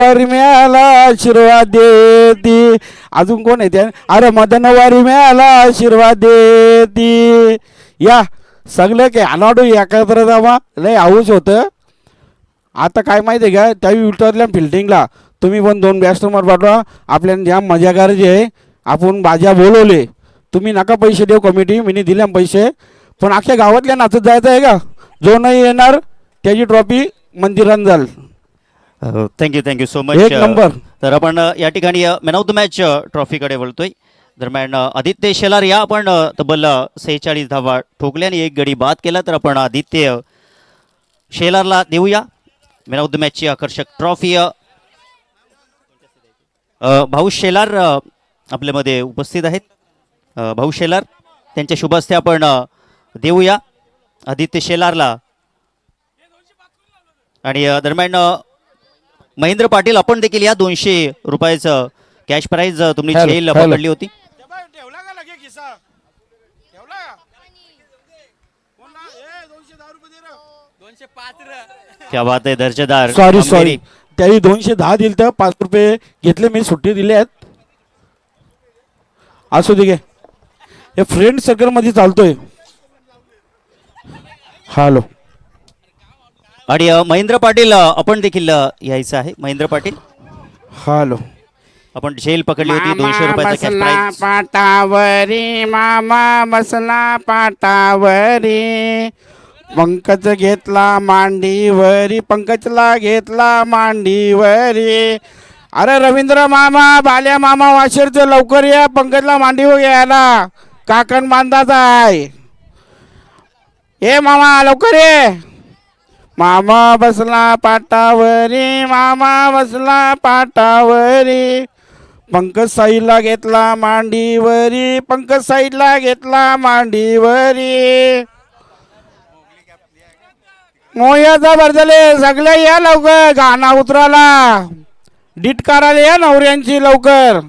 वारी मिळाला आशीर्वाद देती. अजून कोण आहे त्या? अरे मदन वारी मिळाला आशीर्वाद देती. या सगळं काय अनाडू एकत्र जावा लय हाऊस होतं. आता काय माहिती आहे का, त्यावेळी उतरल्या फिल्डिंगला तुम्ही पण 2 कस्टमर पाठवा. आपल्याला ज्या मजा करायची आहे. आपण बाजा बोलवले, तुम्ही नका पैसे देऊ कमिटी, मी दिल्या पैसे, पण अख्ख्या गावातल्या नाचत जायचं आहे का. जो नाही येणार त्याची ट्रॉफी मंदिरात जाल. Thank you so much. एक नंबर. तर आपण या ठिकाणी मॅन ऑफ द मॅच ट्रॉफीकडे वळतोय. दरम्यान आदित्य शेलार या आपण तब्बल 46 धावा ठोकल्या आणि 1 गडी बाद केला. तर आपण आदित्य शेलारला देऊया मॅन ऑफ द मॅचची आकर्षक ट्रॉफी. भाऊ शेलार आपल्यामध्ये उपस्थित आहेत. भाऊ शेलार त्यांच्या शुभ हस्ते आपण देऊया आदित्य शेलारला. आणि दरम्यान महेंद्र पाटील आपण देखील या 200 रुपयाचं कॅश प्राइज तुम्ही झेल पकडली होती. क्या बात आहे दर्जेदार. सॉरी त्याही 210 दिल तर 5 रुपये घेतले, मी सुट्टी दिली आहेत. असू दे गे, हे फ्रेंड सर्कल मध्ये चालतोय. हॅलो. आणि महेंद्र पाटील आपण देखील यायचं आहे. महेंद्र पाटील हॅलो. आपण झेल पकडली होती 200 रुपयाचा कॅश प्राइज. पाटावरी मामा बसला पाटावरी, पंकज घेतला मांडीवरी, पंकजला घेतला मांडीवरी. अरे रवींद्र मामा, बाल्या मामा वाशीरचं लवकर या, पंकजला मांडीवर घ्यायला काकण बांधाचा आहे. ए मामा लवकर ये. मामा बसला पाटावरी, मामा बसला पाटावरी, पंकज साईडला घेतला मांडीवरी, पंकज साईडला घेतला मांडीवरी. मोयाचा भरजले सगळे या लवकर, गाणा उतराला डीट करायला या नवऱ्यांची लवकर.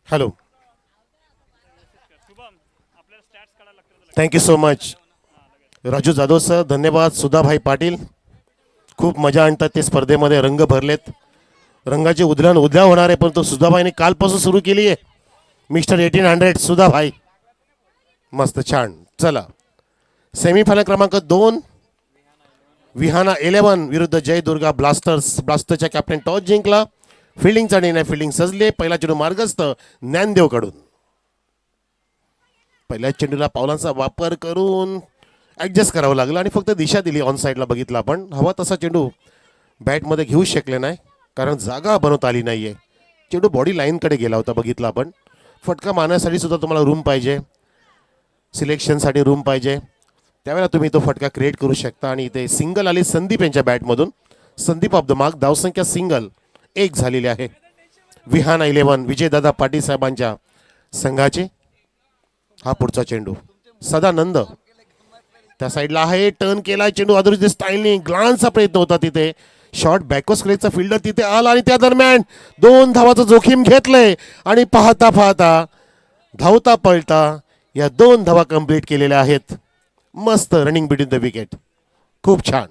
Hello. Thank you so much Raju Jadhav sir. धन्यवाद सुधाभाई पाटील. खूप मजा आणतात ते स्पर्धेमध्ये. रंग भरलेत, रंगाची उधळण उद्या होणार आहे, पण तो सुधाभाईने कालपासून सुरू केली आहे. मिस्टर 1800 सुधाभाई, मस्त छान. चला सेमीफायनल क्रमांक 2 विहाना 11 विरुद्ध जय दुर्गा ब्लास्टर्स. ब्लास्टरच्या कॅप्टन टॉस जिंकला. फिल्डिंगचा निर्णय फिल्डिंग सजले. पहिला चेंडू मार्गस्थ ज्ञानदेव कडून. पहिल्या चेंडूला पावलांचा वापर करून ॲडजस्ट करावं लागलं आणि फक्त दिशा दिली. ऑन साईडला बघितला आपण. हवा तसा चेंडू बॅटमध्ये घेऊ शकले नाही, कारण जागा बनवता आली नाही आहे. चेंडू बॉडी लाईनकडे गेला होता बघितला आपण. फटका मारण्यासाठी सुद्धा तुम्हाला रूम पाहिजे, सिलेक्शनसाठी रूम पाहिजे, त्यावेळेला तुम्ही तो फटका क्रिएट करू शकता. आणि इथे सिंगल आली संदीप यांच्या बॅटमधून. Sandeep off the mark. धावसंख्या सिंगल 1 झालेली आहे. विहाना 11 विजयदादा पाटील साहेबांच्या संघाचे. हा पुढचा चेंडू सदानंद त्या साईडला आहे. टर्न केला चेंडू अदृश्य स्टाईलने. ग्लान्सचा प्रयत्न होता तिथे. शॉर्ट बॅकवर्ड स्क्रेचचा फिल्डर तिथे आला आणि त्या दरम्यान 2 धावाचं जोखीम घेतलंय आणि पाहता पाहता धावता पळता या 2 धावा कंप्लीट केलेल्या आहेत. मस्त रनिंग बिटवीन द विकेट. खूप छान.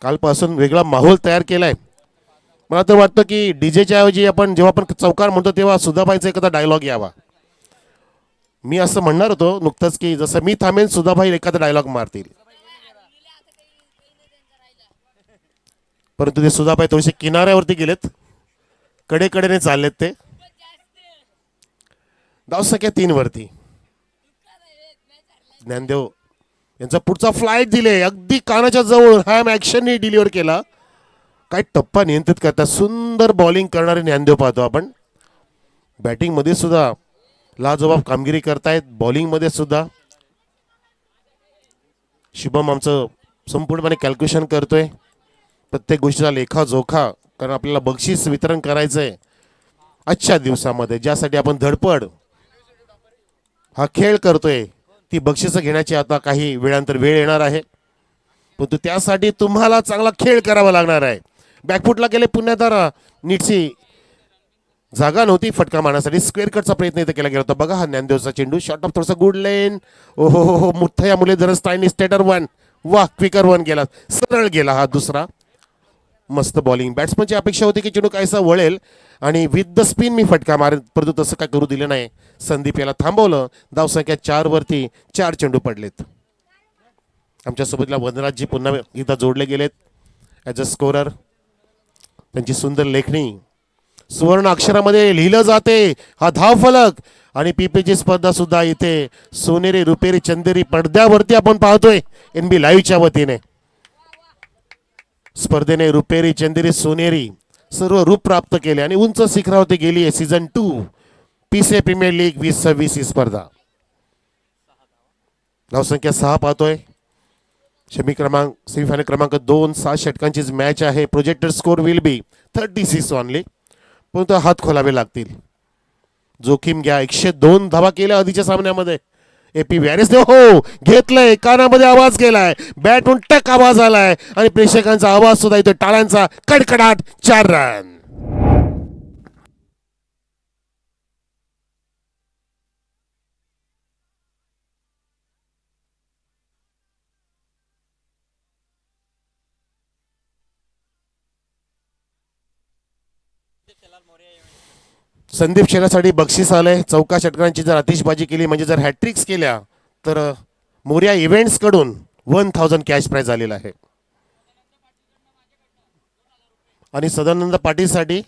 कालपासून वेगळा माहोल तयार केलाय. मला तर वाटतं की डीजेच्या ऐवजी आपण जेव्हा आपण चौकार म्हणतो तेव्हा सुधाभाईचा एखादा डायलॉग यावा. मी असं म्हणणार होतो नुकतंच की जसं मी थांबेन सुधाभाई एखादा डायलॉग मारतील, परंतु ते सुधाभाई थोडेसे किनाऱ्यावरती गेलेत, कडेकडेने चाललेत ते. धावसंख्या 3 वरती. ज्ञानदेव यांचा पुढचा फ्लाईट दिले अगदी कानाच्या जवळ. हॅम ॲक्शनने डिलिव्हर केला. काय टप्पा नियंत्रित करतात. सुंदर बॉलिंग करणारे ज्ञानदेव पाहतो आपण. बॅटिंगमध्ये सुद्धा लाजवाब कामगिरी करतायत बॉलिंगमध्ये सुद्धा. शुभम आमचं संपूर्णपणे कॅल्क्युलेशन करतोय प्रत्येक गोष्टीचा लेखाजोखा, कारण आपल्याला बक्षीस वितरण करायचंय आजच्या दिवसामध्ये, ज्यासाठी आपण धडपड हा खेळ करतोय. ती बक्षिसं घेण्याची आता काही वेळानंतर वेळ येणार आहे, परंतु त्यासाठी तुम्हाला चांगला खेळ करावा लागणार आहे. बॅकफुटला गेले पुण्यात नीटची जागा नव्हती फटका मारण्यासाठी, स्क्वेअर कटचा प्रयत्न इथे केला गेला होता. बघा हा ज्ञानदेवचा चेंडू, शॉर्ट ऑफ थोडासा गुड लेन. ओहो हो हो, मुठ्या मुरलीधरन स्टाईनी स्टेटर वन, वाह क्विकर वन गेला, सरळ गेला हा दुसरा. मस्त बॉलिंग. बॅट्समनची अपेक्षा होती की चेंडू कायसा वळेल आणि विथ द स्पिन मी फटका मारेन, परंतु तसं काय करू दिलं नाही. संदीप याला थांबवलं. धावसंख्या 4 वरती 4 चेंडू पडलेत. आमच्यासोबतला वनराजजी पुन्हा एकदा जोडले गेलेत ॲज अ स्कोरर. त्यांची सुंदर लेखणी सुवर्ण अक्षरामध्ये लिहिलं जाते. हा धावफलक आणि पीपीची स्पर्धा सुद्धा इथे सोनेरी रुपेरी चंदेरी पडद्यावरती आपण पाहतोय NB लाईव्हच्या वतीने. स्पर्धेने रुपेरी चंदेरी सोनेरी सर्व रूप प्राप्त केले आणि उंच शिखरावरती गेली आहे सीझन 2 PCA प्रीमियर लीग 2026 ही स्पर्धा. धावसंख्या 6 पाहतोय. सेमीफायनल क्रमांक 2 7 षटकांचीच मॅच आहे. Projected score will be 36 only, परंतु हात खोलावे लागतील. जोखीम घ्या. 102 धावा केल्या आधीच्या सामन्यामध्ये. AP वॅरेसने हो घेतलंय, कानामध्ये आवाज गेलाय, बॅटून टक आवाज आलाय आणि प्रेक्षकांचा आवाज सुद्धा येतो, टाळ्यांचा कडकडाट. 4 रन. संदीप शेलासाठी बक्षीस आलंय. 14 षटकांची जर आतिषबाजी केली म्हणजे जर हॅट्रिक्स केल्या तर मोर्या इव्हेंट्स कडून 1000 कॅश प्राइज आलेला आहे. आणि सदानंद पाटीलसाठी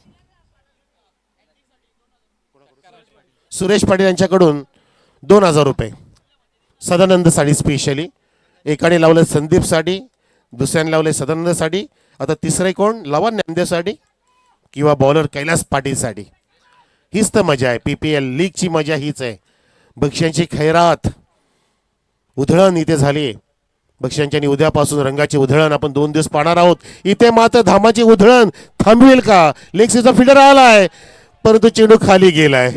सुरेश पाटील यांच्याकडून 2000 रुपये सदानंदसाठी स्पेशली. एकाने लावलं संदीपसाठी, दुसऱ्याने लावले सदानंदसाठी, आता तिसरे कोण लावा ज्ञानदेवसाठी किंवा बॉलर कैलास पाटीलसाठी. हीच तर मजा आहे. PPL लीगची मजा हीच आहे. बक्षिसांची खैरात उधळण इथे झाली. बक्षिसांची आणि उद्यापासून रंगाची उधळण आपण 2 दिवस पाहणार आहोत. इथे मात्र धामाची उधळण थांबवेल का? लेग सीचा फिल्डर आलाय, परंतु चेंडू खाली गेलाय,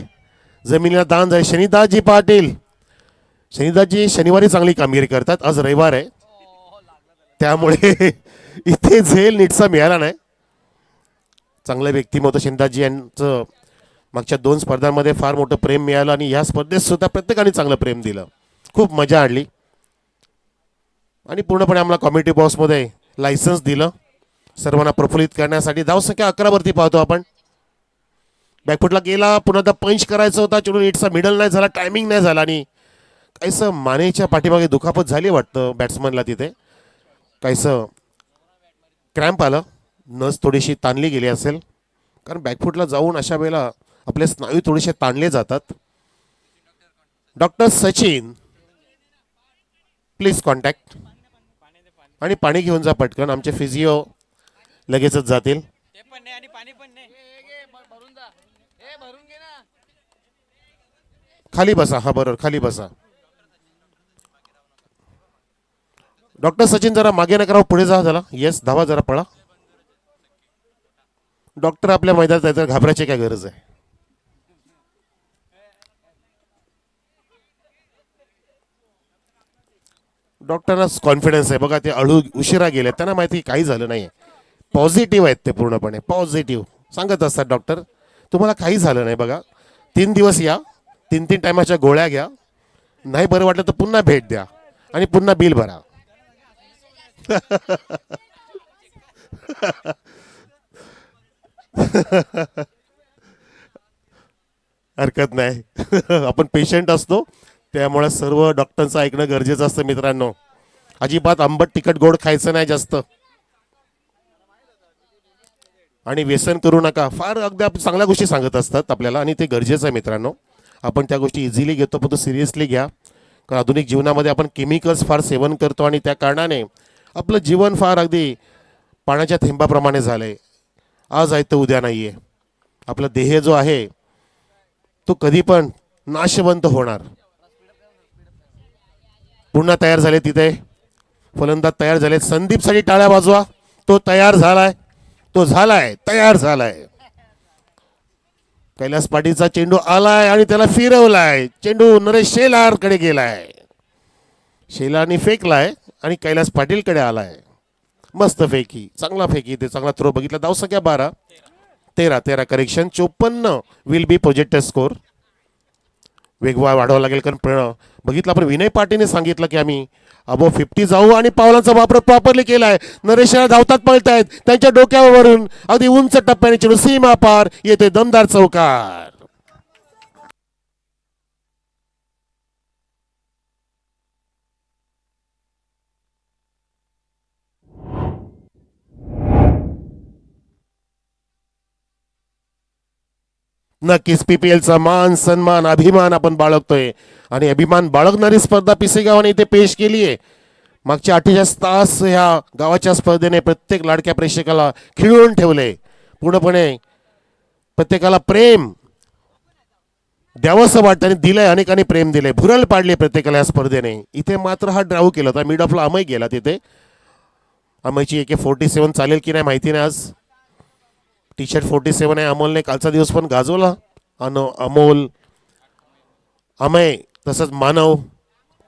जमिनीला दान झाले. शनिदासजी पाटील, शनिदासजी शनिवारी चांगली कामगिरी करतात, आज रविवार आहे त्यामुळे इथे झेल नीटचा मिळाला नाही. चांगलं व्यक्तिमत्व शनिदासजी यांचं. मागच्या 2 स्पर्धांमध्ये फार मोठं प्रेम मिळालं आणि ह्या स्पर्धेत सुद्धा प्रत्येकाने चांगलं प्रेम दिलं. खूप मजा आणली आणि पूर्णपणे आम्हाला कॉमेडी बॉक्समध्ये लायसन्स दिलं सर्वांना प्रफुल्लित करण्यासाठी. धावसंख्या 11 वरती पाहतो आपण. बॅकफुटला गेला, पुन्हा एकदा पंच करायचा होता, चेंडू नीटचा मिडल नाही झाला, टायमिंग नाही झाला आणि काहीसं मानेच्या पाठीमागे दुखापत झाली वाटतं बॅट्समनला. तिथे काहीसं क्रॅम्प आलं, नस थोडीशी ताणली गेली असेल, कारण बॅकफुटला जाऊन अशा वेळेला आपले स्नायू थोडेसे ताणले जातात. Doctor Sachin please contact. आणि पाणी घेऊन जा पटकन, आमचे फिजिओ लगेचच जातील. खाली बसा. हा बरोबर, खाली बसा. डॉक्टर सचिन जरा मागे नका राहू, पुढे जा जरा. येस, धावा जरा, पळा. डॉक्टर आपल्या मैदानात आहे तर घाबरायची काय गरज आहे. डॉक्टरांना कॉन्फिडन्स आहे. बघा ते उशिरा गेले, त्यांना माहिती काही झालं नाही. पॉझिटिव्ह आहेत ते, पूर्णपणे पॉझिटिव्ह सांगत असतात डॉक्टर, तुम्हाला काही झालं नाही. बघा 3 दिवस या, 3 टायमाच्या गोळ्या घ्या, नाही बरं वाटलं तर पुन्हा भेट द्या आणि पुन्हा बिल भरा. हरकत नाही. आपण पेशंट असतो त्यामुळे सर्व डॉक्टरांचं ऐकणं गरजेचं असतं मित्रांनो. अजिबात आंबट तिखट गोड खायचं नाही जास्त आणि व्यसन करू नका. फार अगदी चांगल्या गोष्टी सांगत असतात आपल्याला आणि ते गरजेचं आहे मित्रांनो. आपण त्या गोष्टी इझिली घेतो, पण तो सिरियसली घ्या, कारण आधुनिक जीवनामध्ये आपण केमिकल्स फार सेवन करतो आणि त्या कारणाने आपलं जीवन फार अगदी पाण्याच्या थेंबाप्रमाणे झालंय. आज आहे तर उद्या नाही आहे. आपला देह जो आहे तो कधी पण नाशवंत होणार. पुन्हा तयार झाले तिथे फलंदाज तयार झाले. संदीपसाठी टाळ्या वाजवा. तो तयार झालाय, तो झालाय, तयार झालाय. कैलास पाटीलचा चेंडू आलाय आणि त्याला फिरवलाय. चेंडू नरेश शेलार कडे गेलाय. शेलारनी फेकलाय आणि कैलास पाटील कडे आलाय. मस्त फेकी, चांगला फेकी, ते चांगला थ्रो बघितला. धावसंख्या 12, 13 correction, 54 will be projected score. वेगवा वाढवावा लागेल कारण बघितलं आपण विनय पाटीलने सांगितलं की आम्ही अबो 50 जाऊ आणि पावलांचा वापर प्रॉपरली केलाय. नरेश धावतात, पळतायत. त्यांच्या डोक्यावरून अगदी उंच टप्प्याने चेंडू सीमा पार येते. दमदार चौकार. नक्कीच पीपीएलचा मान सन्मान अभिमान आपण बाळगतोय आणि अभिमान बाळगणारी स्पर्धा पिसेगावाने इथे पेश केली आहे. मागच्या 48 तास ह्या गावाच्या स्पर्धेने प्रत्येक लाडक्या प्रेक्षकाला खिळवून ठेवले. पूर्णपणे प्रत्येकाला प्रेम द्यावंसं वाटतं आणि दिलंय. अनेकांनी प्रेम दिले, भुरळ पाडली प्रत्येकाला या स्पर्धेने. इथे मात्र हा ड्राव केला होता. मिड ऑफला अमय गेला. तिथे अमयची AK-47 चालेल की नाही माहिती नाही. आज टी शर्ट 47 आहे. अमोलने कालचा दिवस पण गाजवला. अमोल, अमय तसंच मानव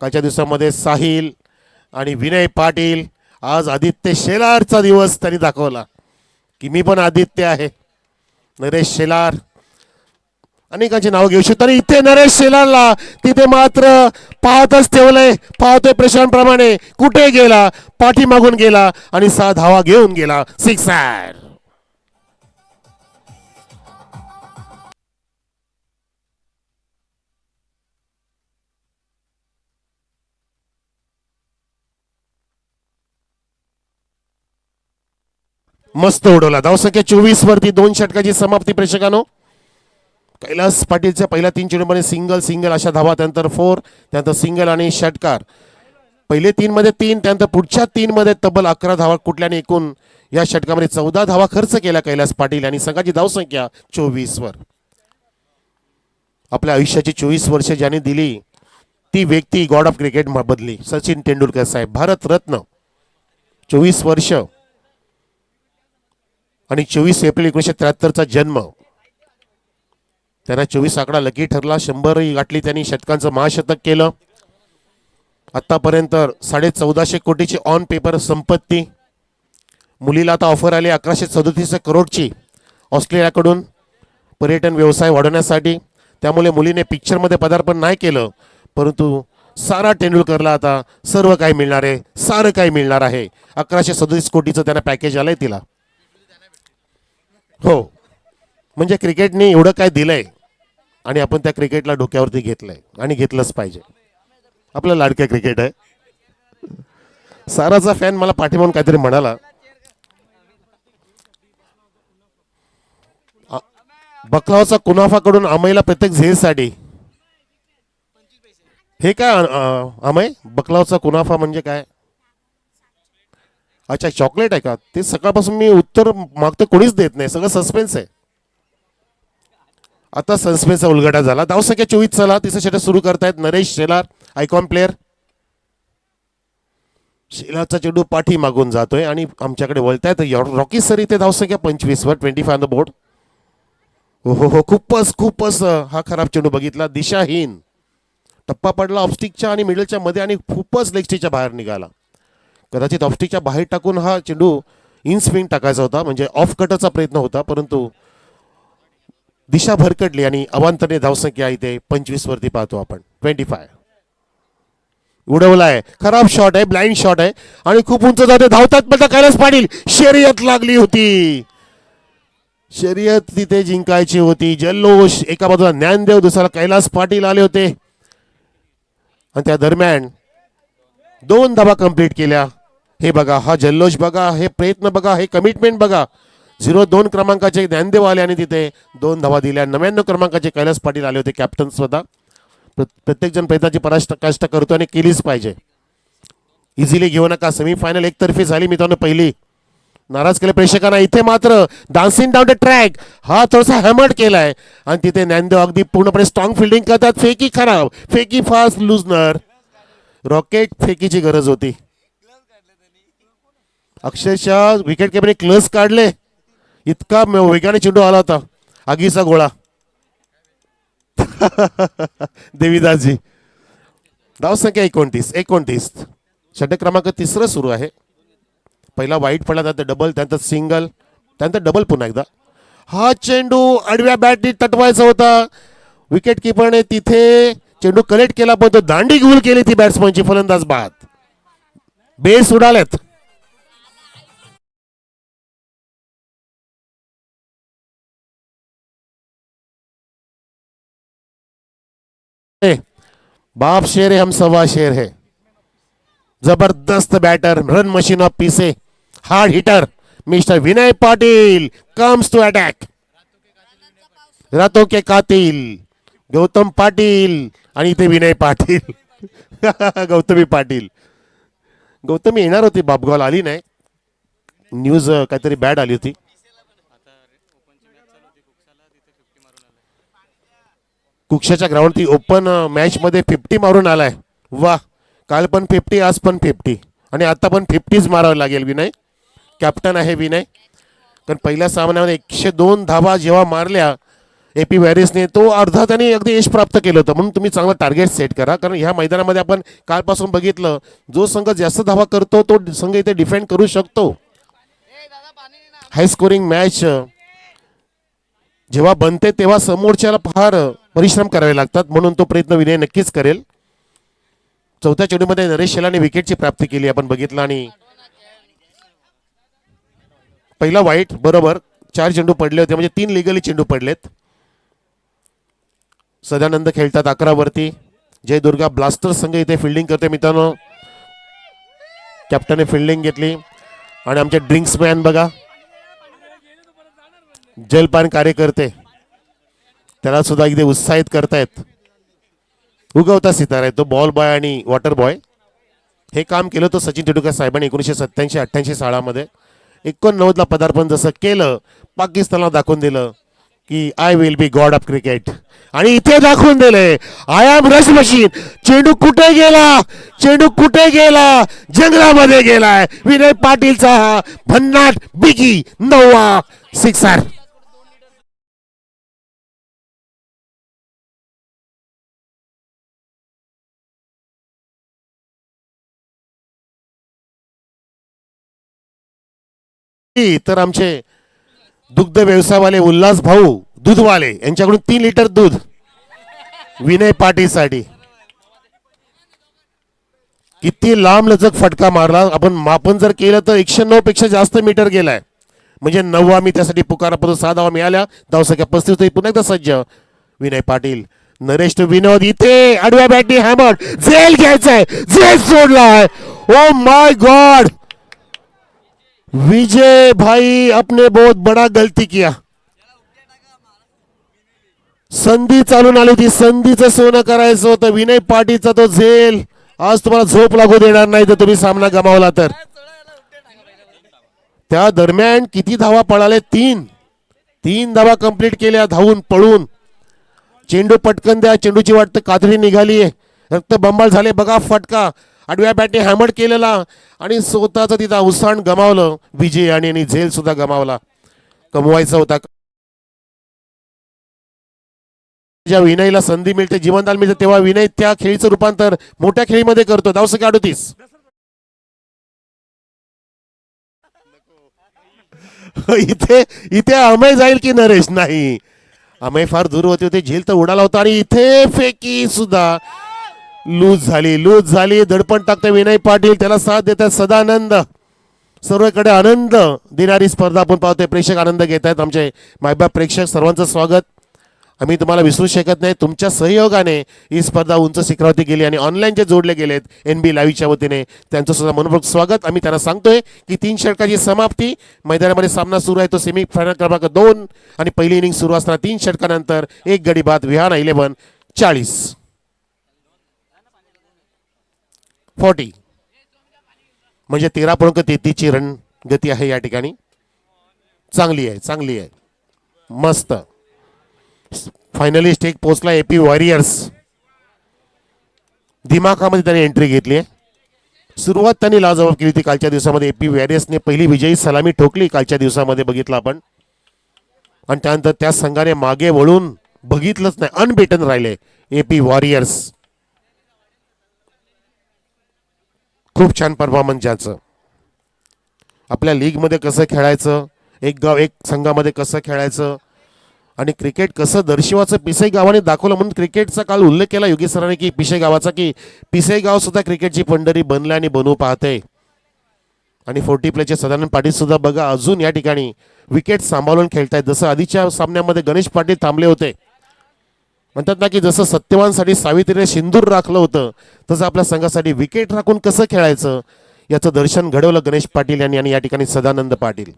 कालच्या दिवसामध्ये, साहिल आणि विनय पाटील. आज आदित्य शेलारचा दिवस त्यांनी दाखवला की मी पण आदित्य आहे. नरेश शेलार, अनेकांची नाव घेऊ शकतो. आणि इथे नरेश शेलारला तिथे मात्र पाहतच ठेवलंय. पाहतोय प्रशांतप्रमाणे कुठे गेला, पाठीमागून गेला आणि 6 धावा घेऊन गेला. सिक्सर. मस्त उडवला. धावसंख्या 24 वरती 2 षटकाची समाप्ती प्रेक्षकांनो. कैलास पाटीलच्या पहिल्या 3 चेंडूमध्ये सिंगल सिंगल अशा धावा, त्यानंतर 4, त्यानंतर सिंगल आणि षटकार. पहिले 3 मध्ये 3, त्यानंतर पुढच्या 3 मध्ये तब्बल 11 धावा. कुठल्याने एकूण या षटकामध्ये 14 धावा खर्च केला कैलास पाटील आणि संघाची धावसंख्या 24 वर. आपल्या आयुष्याची 24 वर्ष ज्याने दिली ती व्यक्ती गॉड ऑफ क्रिकेट बदली. सचिन तेंडुलकर साहेब, भारतरत्न. 24 वर्ष आणि 24 एप्रिल 1973चा जन्म. त्यांना 24 आकडा लकी ठरला. 100 गाठली त्यांनी. षटकांचं महाशतक केलं. आतापर्यंत 1450 कोटीची ऑन पेपर संपत्ती. मुलीला आता ऑफर आली 1137 करोडची ऑस्ट्रेलियाकडून पर्यटन व्यवसाय वाढवण्यासाठी. त्यामुळे मुलीने पिक्चरमध्ये पदार्पण नाही केलं, परंतु सारा तेंडुलकरला आता सर्व काही मिळणार आहे, सारं काही मिळणार आहे. 1137 कोटीचं त्यांना पॅकेज आलंय तिला. हो, म्हणजे क्रिकेटने एवढं काय दिलंय आणि आपण त्या क्रिकेटला डोक्यावरती घेतलंय आणि घेतलंच पाहिजे. आपलं लाडकं क्रिकेट आहे. साराचा फॅन मला पाठीमागून काहीतरी म्हणाला. बकलावचा कुनाफाकडून अमयला प्रत्येक झेलसाठी. हे काय अमय, बकलावचा कुनाफा म्हणजे काय? अच्छा, चॉकलेट आहे का? ते सकाळपासून मी उत्तर मागतं कोणीच देत नाही. सगळं सस्पेन्स आहे. आता सस्पेन्सचा उलगडा झाला. धावसंख्या 24 चला. तिसरं षटक सुरू करतायत नरेश शेलार, आयकॉन प्लेअर. शेलारचा चेंडू पाठी मागून जातोय आणि आमच्याकडे वळतायत रॉकी सर. इथे धावसंख्या 25 वर, 25 ऑन द बोर्ड. हो, खूपच हा खराब चेंडू बघितला. दिशाहीन टप्पा पडला ऑफस्टिकच्या आणि मिडलच्या मध्ये आणि खूपच लेग स्टिकच्या बाहेर निघाला. कदाचित ऑफस्टिकच्या बाहेर टाकून हा चेंडू इन स्विंग टाकायचा होता, म्हणजे ऑफ कटरचा प्रयत्न होता, परंतु दिशा भरकटली आणि अवांतरे धावसंख्या इथे 25 वरती पाहतो आपण. 25 उडवलाय. खराब शॉट आहे, ब्लाइंड शॉट आहे आणि खूप उंच जाते. धावतात पण कैलास पाटील. शर्यत लागली होती. शर्यत तिथे जिंकायची होती. जल्लोष. एका बाजूला ज्ञानदेव, दुसरा कैलास पाटील आले होते आणि त्या दरम्यान 2 धावा कंप्लीट केल्या. हे बघा, हा जल्लोष बघा, हे प्रयत्न बघा, हे कमिटमेंट बघा. 0-2 क्रमांकाचे ज्ञानदेव आले आणि तिथे 2 धावा दिल्या. 99 क्रमांकाचे कैलास पाटील आले होते, कॅप्टन स्वतः. प्रत्येक जण प्रयत्नाची पराकाष्ठा करतो आणि केलीच पाहिजे. इझिली घेऊ नका. सेमीफायनल एकतर्फी झाली मित्रांनो. पहिली नाराज केले प्रेक्षकांना. इथे मात्र डान्सिंग डाऊन द ट्रॅक हा थोडासा हॅमर्ड केलाय आणि तिथे ज्ञानदेव अगदी पूर्णपणे स्ट्रॉंग फिल्डिंग करतात. फेकी खराब, फेकी फास्ट लुजनर. रॉकेट फेकीची गरज होती. अक्षरशः विकेट किपरने क्लच काढले. इतका वेगाने चेंडू आला होता, आगीचा गोळा. देवीदासजी. धावसंख्या 29. षटक क्रमांक 3 सुरू आहे. पहिला वाईट पडला, त्यानंतर डबल, त्यानंतर सिंगल, त्यानंतर डबल पुन्हा एकदा. हा चेंडू आडव्या बॅटनी तटवायचा होता. विकेट किपरने तिथे चेंडू कलेक्ट केला, पण तो दांडी गुल केली ती बॅट्समनची. फलंदाज बाद. बेस उडालेत. बाप शेर है हम सवा शेर है. जबरदस्त बैटर, रन मशीन ऑफ पीसे, hard hitter mister Vinay Patil comes to attack. रातों के कातिल गौतम पाटील आणि इथे विनय पाटील. गौतमी पाटील. गौतमी येणार होती, बापगाव आली नाही. न्यूज काहीतरी बॅड आली होती. कुक्षाच्या ग्राउंडवरती ओपन मॅच मध्ये 50 मारून आलाय. वा, काल पण 50, आज पण 50 आणि आता पण 50च मारावं लागेल. विनय कॅप्टन आहे विनय. कारण पहिल्या सामन्यामध्ये 102 धावा जेव्हा मारल्या एपी वॅरिसने, तो अर्धा त्याने अगदी यश प्राप्त केलं होतं. म्हणून तुम्ही चांगलं टार्गेट सेट करा. कारण ह्या मैदानामध्ये आपण कालपासून बघितलं, जो संघ जास्त धावा करतो तो संघ इथे डिफेंड करू शकतो. हाय स्कोरिंग मॅच जेव्हा बनते तेव्हा समोरच्याला फार परिश्रम करावे लागतात. म्हणून तो प्रयत्न विनय नक्कीच करेल. चौथ्या चेंडूमध्ये नरेश शेलारने विकेटची प्राप्ती केली, आपण बघितलं. आणि पहिला वाईट, बरोबर 4 चेंडू पडले होते, म्हणजे 3 लिगली चेंडू पडलेत. सदानंद खेळतात 11 वरती. जय दुर्गा ब्लास्टर संघ इथे फिल्डिंग करते मित्रांनो. कॅप्टनने फिल्डिंग घेतली. आणि आमचे ड्रिंक्स मॅन बघा, जलपान कार्यकर्ते, त्याला सुद्धा अगदी उत्साहित करतायत. उगवता सितारा आहे तो, बॉल बॉय आणि वॉटर बॉय. हे काम केलं होतं सचिन तेंडुलकर साहेबांनी 1987-88 सालामध्ये. 89ला पदार्पण जसं केलं, पाकिस्तानला दाखवून दिलं की I will be God of cricket. आणि इथे दाखवून दिले आय एम रश मशीन. चेंडू कुठे गेला, चेंडू कुठे गेला, जंगलामध्ये गेलाय. विनय पाटीलचा हा भन्नाट बिगी 9वा सिक्सर. तर आमचे दुग्ध व्यवसायवाले उल्हास भाऊ दूधवाले यांच्याकडून 3 लिटर दूध विनय पाटील साठी. किती लांब लचक फटका मारला. आपण मापन जर केलं तर 109 पेक्षा जास्त मीटर गेलाय. म्हणजे 9वा मी त्यासाठी पुकारा, परंतु 6 धावा मिळाल्या. धावसंख्या 35. पुन्हा एकदा सज्ज विनय पाटील. नरेश टू विनोद. इथे आडव्या बॅटनी हॅमर. झेल घ्यायचंय, झेल सोडलाय. ओ माय गॉड, विजय भाई आपने बहुत बड़ा गलती किया. संधी चालून आली होती, संधीचं सोनं करायचं होतं. विनय पाटीलचा तो झेल आज तुम्हाला झोप लागू देणार नाही जर तुम्ही सामना गमावला तर. त्या दरम्यान किती धावा पळाले? 3 धावा कंप्लीट केल्या धावून पळून. चेंडू पटकन द्या, चेंडूची वाटतं कातडी निघालीये, रक्त बंबाळ झाले. बघा फटका आडव्या बॅटने हॅमर केलेला आणि स्वतःचं तिथं अवसान गमावलं विजय. आणि झेल सुद्धा गमावला, कमवायचा होता. जेव्हा विनयला संधी मिळते, जीवनदान मिळते, तेव्हा विनय त्या खेळीचं रूपांतर मोठ्या खेळीमध्ये करतो. धावसंख्या 38. इथे अमय जाईल की नरेश? नाही, अमय फार दूर होते. झेल तर उडाला होता. आणि इथे फेकी सुद्धा लूज झाली. दडपण टाकते विनय पाटील, त्याला साथ देतात सदानंद. सर्वकडे आनंद देणारी स्पर्धा आपण पाहतोय. प्रेक्षक आनंद घेत आहेत. आमचे मायबाप प्रेक्षक सर्वांचं स्वागत. आम्ही तुम्हाला विसरू शकत नाही. तुमच्या सहयोगाने ही स्पर्धा उंच शिखरावरती गेली. आणि ऑनलाईन जे जोडले गेलेत NB लाईव्हच्या वतीने त्यांचं सुद्धा मनपूर्वक स्वागत. आम्ही त्यांना सांगतोय की 3 षटकाची समाप्ती. मैदानामध्ये सामना सुरू आहे तो सेमी फायनल क्रमांक 2. आणि पहिली इनिंग सुरू असताना 3 षटकानंतर 1 गडी बाद. विहान 11 40 म्हणजे 13.33 रन गती आहे या ठिकाणी, चांगली आहे, चांगली आहे, मस्त. फायनली स्टेक पोहोचला एपी वॉरियर्स. दिमाखामध्ये त्याने एंट्री घेतली आहे. सुरुवात त्यांनी लाजवाब केली होती कालच्या दिवसामध्ये. एपी वॉरियर्सने पहिली विजयी सलामी ठोकली कालच्या दिवसामध्ये, बघितलं आपण. आणि त्यानंतर त्या संघाने मागे वळून बघितलंच नाही, अनबेटन राहिले एपी वॉरियर्स. खूप छान परफॉर्मन्स ज्याचं. आपल्या लीगमध्ये कसं खेळायचं, एक गाव एक संघामध्ये कसं खेळायचं आणि क्रिकेट कसं दर्शवाचं पिसई गावाने दाखवलं. म्हणून क्रिकेटचा काल उल्लेख केला योगी सरांनी की पिसई गावाचा, की पिसई गाव सुद्धा क्रिकेटची पंढरी बनले आणि बनवू पाहते. आणि 40 प्लेचे सदानंद पाटील सुद्धा बघा अजून या ठिकाणी विकेट सांभाळून खेळतायत. जसं आधीच्या सामन्यामध्ये गणेश पाटील थांबले होते, म्हणतात ना की जसं सत्यवानसाठी सावित्रीने सिंदूर राखलं होतं, तसं आपल्या संघासाठी विकेट राखून कसं खेळायचं याचं दर्शन घडवलं गणेश पाटील यांनी आणि या ठिकाणी सदानंद पाटील.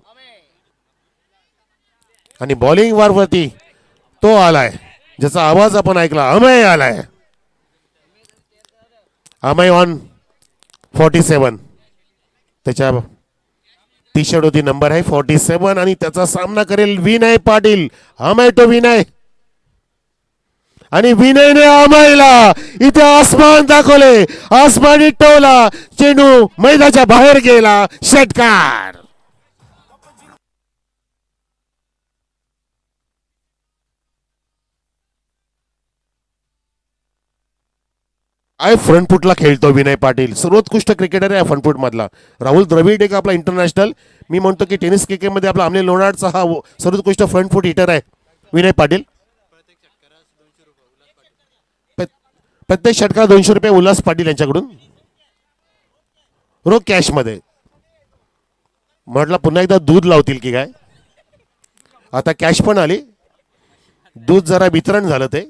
आणि बॉलिंग वरती तो आलाय ज्याचा आवाज आपण ऐकला, अमय आलाय. अमय ऑन 47, त्याच्या टी शर्ट होती नंबर आहे 47 आणि त्याचा सामना करेल विनय पाटील. अमय तो विनय आणि विनयने अमयला इथे आसमान दाखवले, आसमानी टोला, चेंडू मैदानाच्या बाहेर गेला, षटकार. आय फ्रंट फुटला खेळतो विनय पाटील, सर्वोत्कृष्ट क्रिकेटर आहे फ्रंट मधला. राहुल द्रविड एक आपला इंटरनॅशनल, मी म्हणतो की टेनिस क्रिकेटमध्ये आपला अमले लोणार्डचा हा सर्वोत्कृष्ट फ्रंट फुट हिटर आहे विनय पाटील. प्रत्येक षटकार 200 रुपये उल्हास पाटील यांच्याकडून रोख कॅश मध्ये. म्हटलं पुन्हा एकदा दूध लावतील की काय, आता कॅश पण आली. दूध जरा वितरण झालं, ते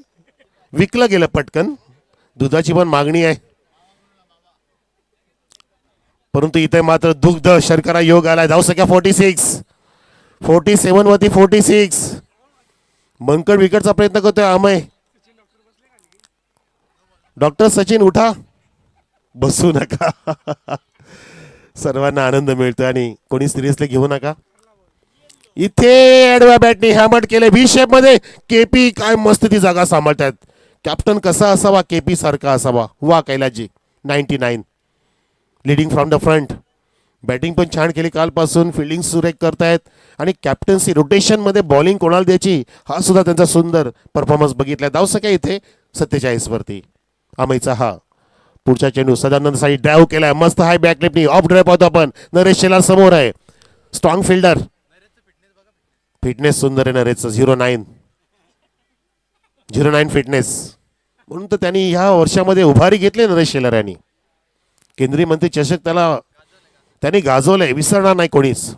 विकलं गेलं पटकन. दुधाची पण मागणी आहे, परंतु इथे मात्र दुग्ध शर्करा योग आलाय. धाव संख्या 46, 47 वरती 46. बंकड विकेटचा प्रयत्न करतोय अमय. डॉक्टर सचिन उठा, बसू नका. सर्वांना आनंद मिळतो आणि कोणी सिरियसली घेऊ नका. इथे ॲडवा बॅटने हॅमट केले व्ही शेप मध्ये. केपी काय मस्त ती जागा सांभाळतात. कॅप्टन कसा असावा, केपी सारखा असावा. वा Kailas ji 99 leading from the front. Batting पण छान केली कालपासून, फिल्डिंग सुरेख करतायत आणि कॅप्टन्सी रोटेशन मध्ये बॉलिंग कोणाला द्यायची हा सुद्धा त्यांचा सुंदर परफॉर्मन्स बघितलाय. धाव संख्या इथे 47 वरती. अमयचा हा पुढचा चेंडू सदानंद साठी ड्राईव्ह केलाय, मस्त हाय बॅकलिपनी ऑफ ड्राईव्ह पाहतो आपण. नरेश शेलार समोर आहे, स्ट्रॉंग फिल्डर. फिटनेस सुंदर आहे नरेशचं, 09 फिटनेस. म्हणून तर त्यांनी ह्या वर्षामध्ये उभारी घेतली नरेश शेलार यांनी. केंद्रीय मंत्री चषक त्यांनी गाजवलंय, विसरणार नाही कोणीच.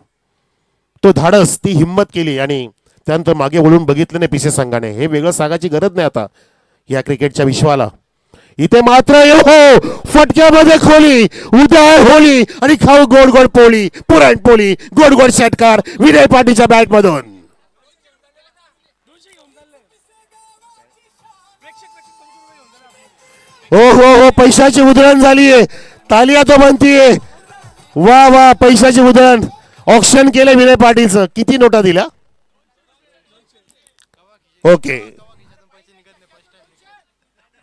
तो धाडस, ती हिंमत केली आणि त्यानंतर मागे वळून बघितलं नाही पिसे संघाने. हे वेगळं सांगायची गरज नाही आता या क्रिकेटच्या विश्वाला. इथे मात्र हो फटक्यामध्ये खोली, उद्या होली आणि खाऊ गोड गोड पोळी, पुरणपोळी, गोड गोड षटकार विनय पाटीलच्या बॅट मधून. हो हो हो, पैशाची उधळण झालीये, तालिया तो बनतीये. वा वा, पैशाची उधळण. ऑक्शन केलं विनय पाटीलचं. किती नोटा दिल्या? ओके,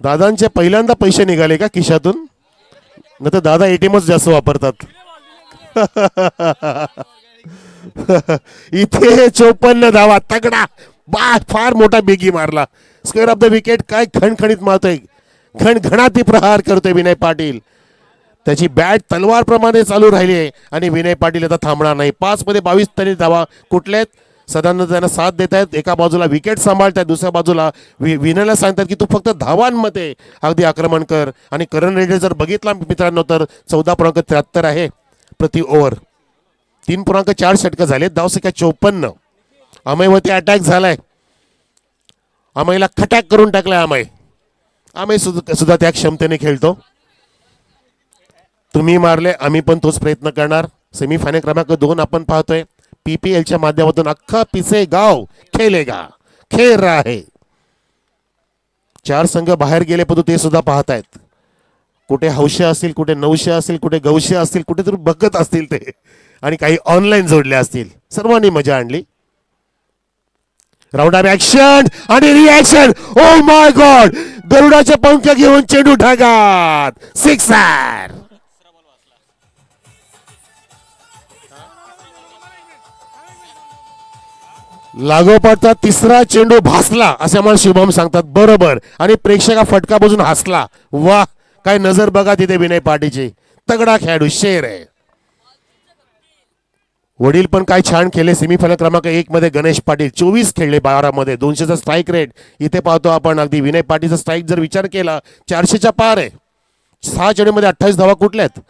दादांचे पहिल्यांदा पैसे निघाले का खिशातून? नाही तर दादा एटीएमच जास्त वापरतात. इथे 54 धावा, तगडा बा, फार मोठा बेगी मारला. Square of the wicket. काय खणखणीत मारतोय, घणघणाती प्रहार करतोय विनय पाटील. त्याची बॅट तलवार प्रमाणे चालू राहिली आहे आणि विनय पाटील आता थांबणार नाही. 5 मध्ये 22 तरी धावा कुठल्यात? सदानंद त्यांना साथ देत आहेत. एका बाजूला विकेट सांभाळतात, दुसऱ्या बाजूला विनयला सांगतात की तू फक्त धावांमध्ये अगदी आक्रमण कर. आणि करण रेड्डी जर बघितला मित्रांनो तर 14.73 आहे प्रति ओव्हर. 3.4 षटकं झाले. धाव संख्या 54. अमयवरती अटॅक झालाय, अमयला खटॅक करून टाकलाय अमय. अमय सुद्धा त्या क्षमतेने खेळतो. तुम्ही मारले, आम्ही पण तोच प्रयत्न करणार. सेमीफायनल क्रमांक 2 आपण पाहतोय. पीपीएलच्या माध्यमातून अख्खा पिसे गाव खेळेगा, खेळ रहा है. 4 संघ बाहेर गेले पण ते सुद्धा पाहतायत. कुठे हौशे असतील, कुठे नवशे असतील, कुठे गौशे असतील, कुठे तरी बघत असतील ते. आणि काही ऑनलाईन जोडले असतील. सर्वांनी मजा आणली. राऊंड ऑफ ऍक्शन आणि रिॲक्शन. ओ माय गॉड, गरुडाचे पंख घेऊन चेंडू ढगात, सिक्सर. लागोपाठचा तिसरा चेंडू भासला असे आम्हाला शुभम सांगतात. बरोबर. आणि प्रेक्षका फटका बजून हसला. वाह, काय नजर बघा तिथे विनय पाटीलची. तगडा खेळाडू, शेर आहे. वडील पण काय छान खेळले. सेमीफायनल क्रमांक 1 मध्ये गणेश पाटील 24 खेळले 12 मध्ये, 200चा स्ट्राईक रेट. इथे पाहतो आपण अगदी विनय पाटीलचा स्ट्राईक जर विचार केला 400च्या पार आहे. 6 चेंडूमध्ये 28 धावा कुठल्यात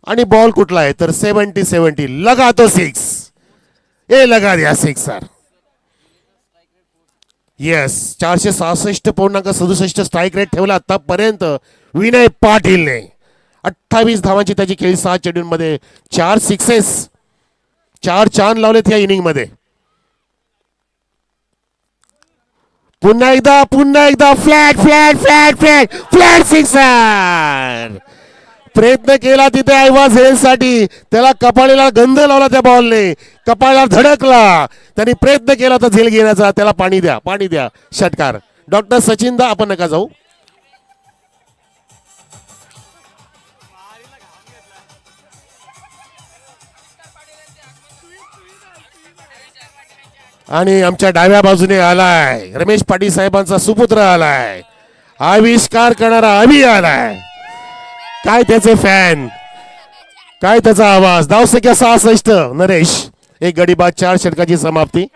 आणि बॉल कुठला आहे तर 70 लगा तो 6. ए लगा द्या 6 सर. येस, 466.67 स्ट्राईक रेट ठेवला आतापर्यंत विनय पाटीलने. 28 धावांची त्याची खेळी 6 चेंडूंमध्ये, 4 सिक्सेस, 4 चांद लावलेत या इनिंग मध्ये. पुन्हा एकदा flat flat flat flat flat sixer. प्रयत्न केला तिथे आयवाज हेलसाठी, त्याला कपाळीला गंध लावला त्या बॉलने, कपाळाला धडकला. त्यांनी प्रयत्न केला तर झेल घेण्याचा. त्याला पाणी द्या, पाणी द्या. षटकार. डॉक्टर सचिन दा, आपण नका जाऊ. आणि आमच्या डाव्या बाजूने आलाय रमेश पाटील साहेबांचा सुपुत्र आलाय. आविष्कार करणारा अभि आलाय. काय त्याचे फॅन, काय त्याचा आवाज. धावसंख्या 66. नरेश, एक गडी बाद, 4 षटकाची समाप्ती.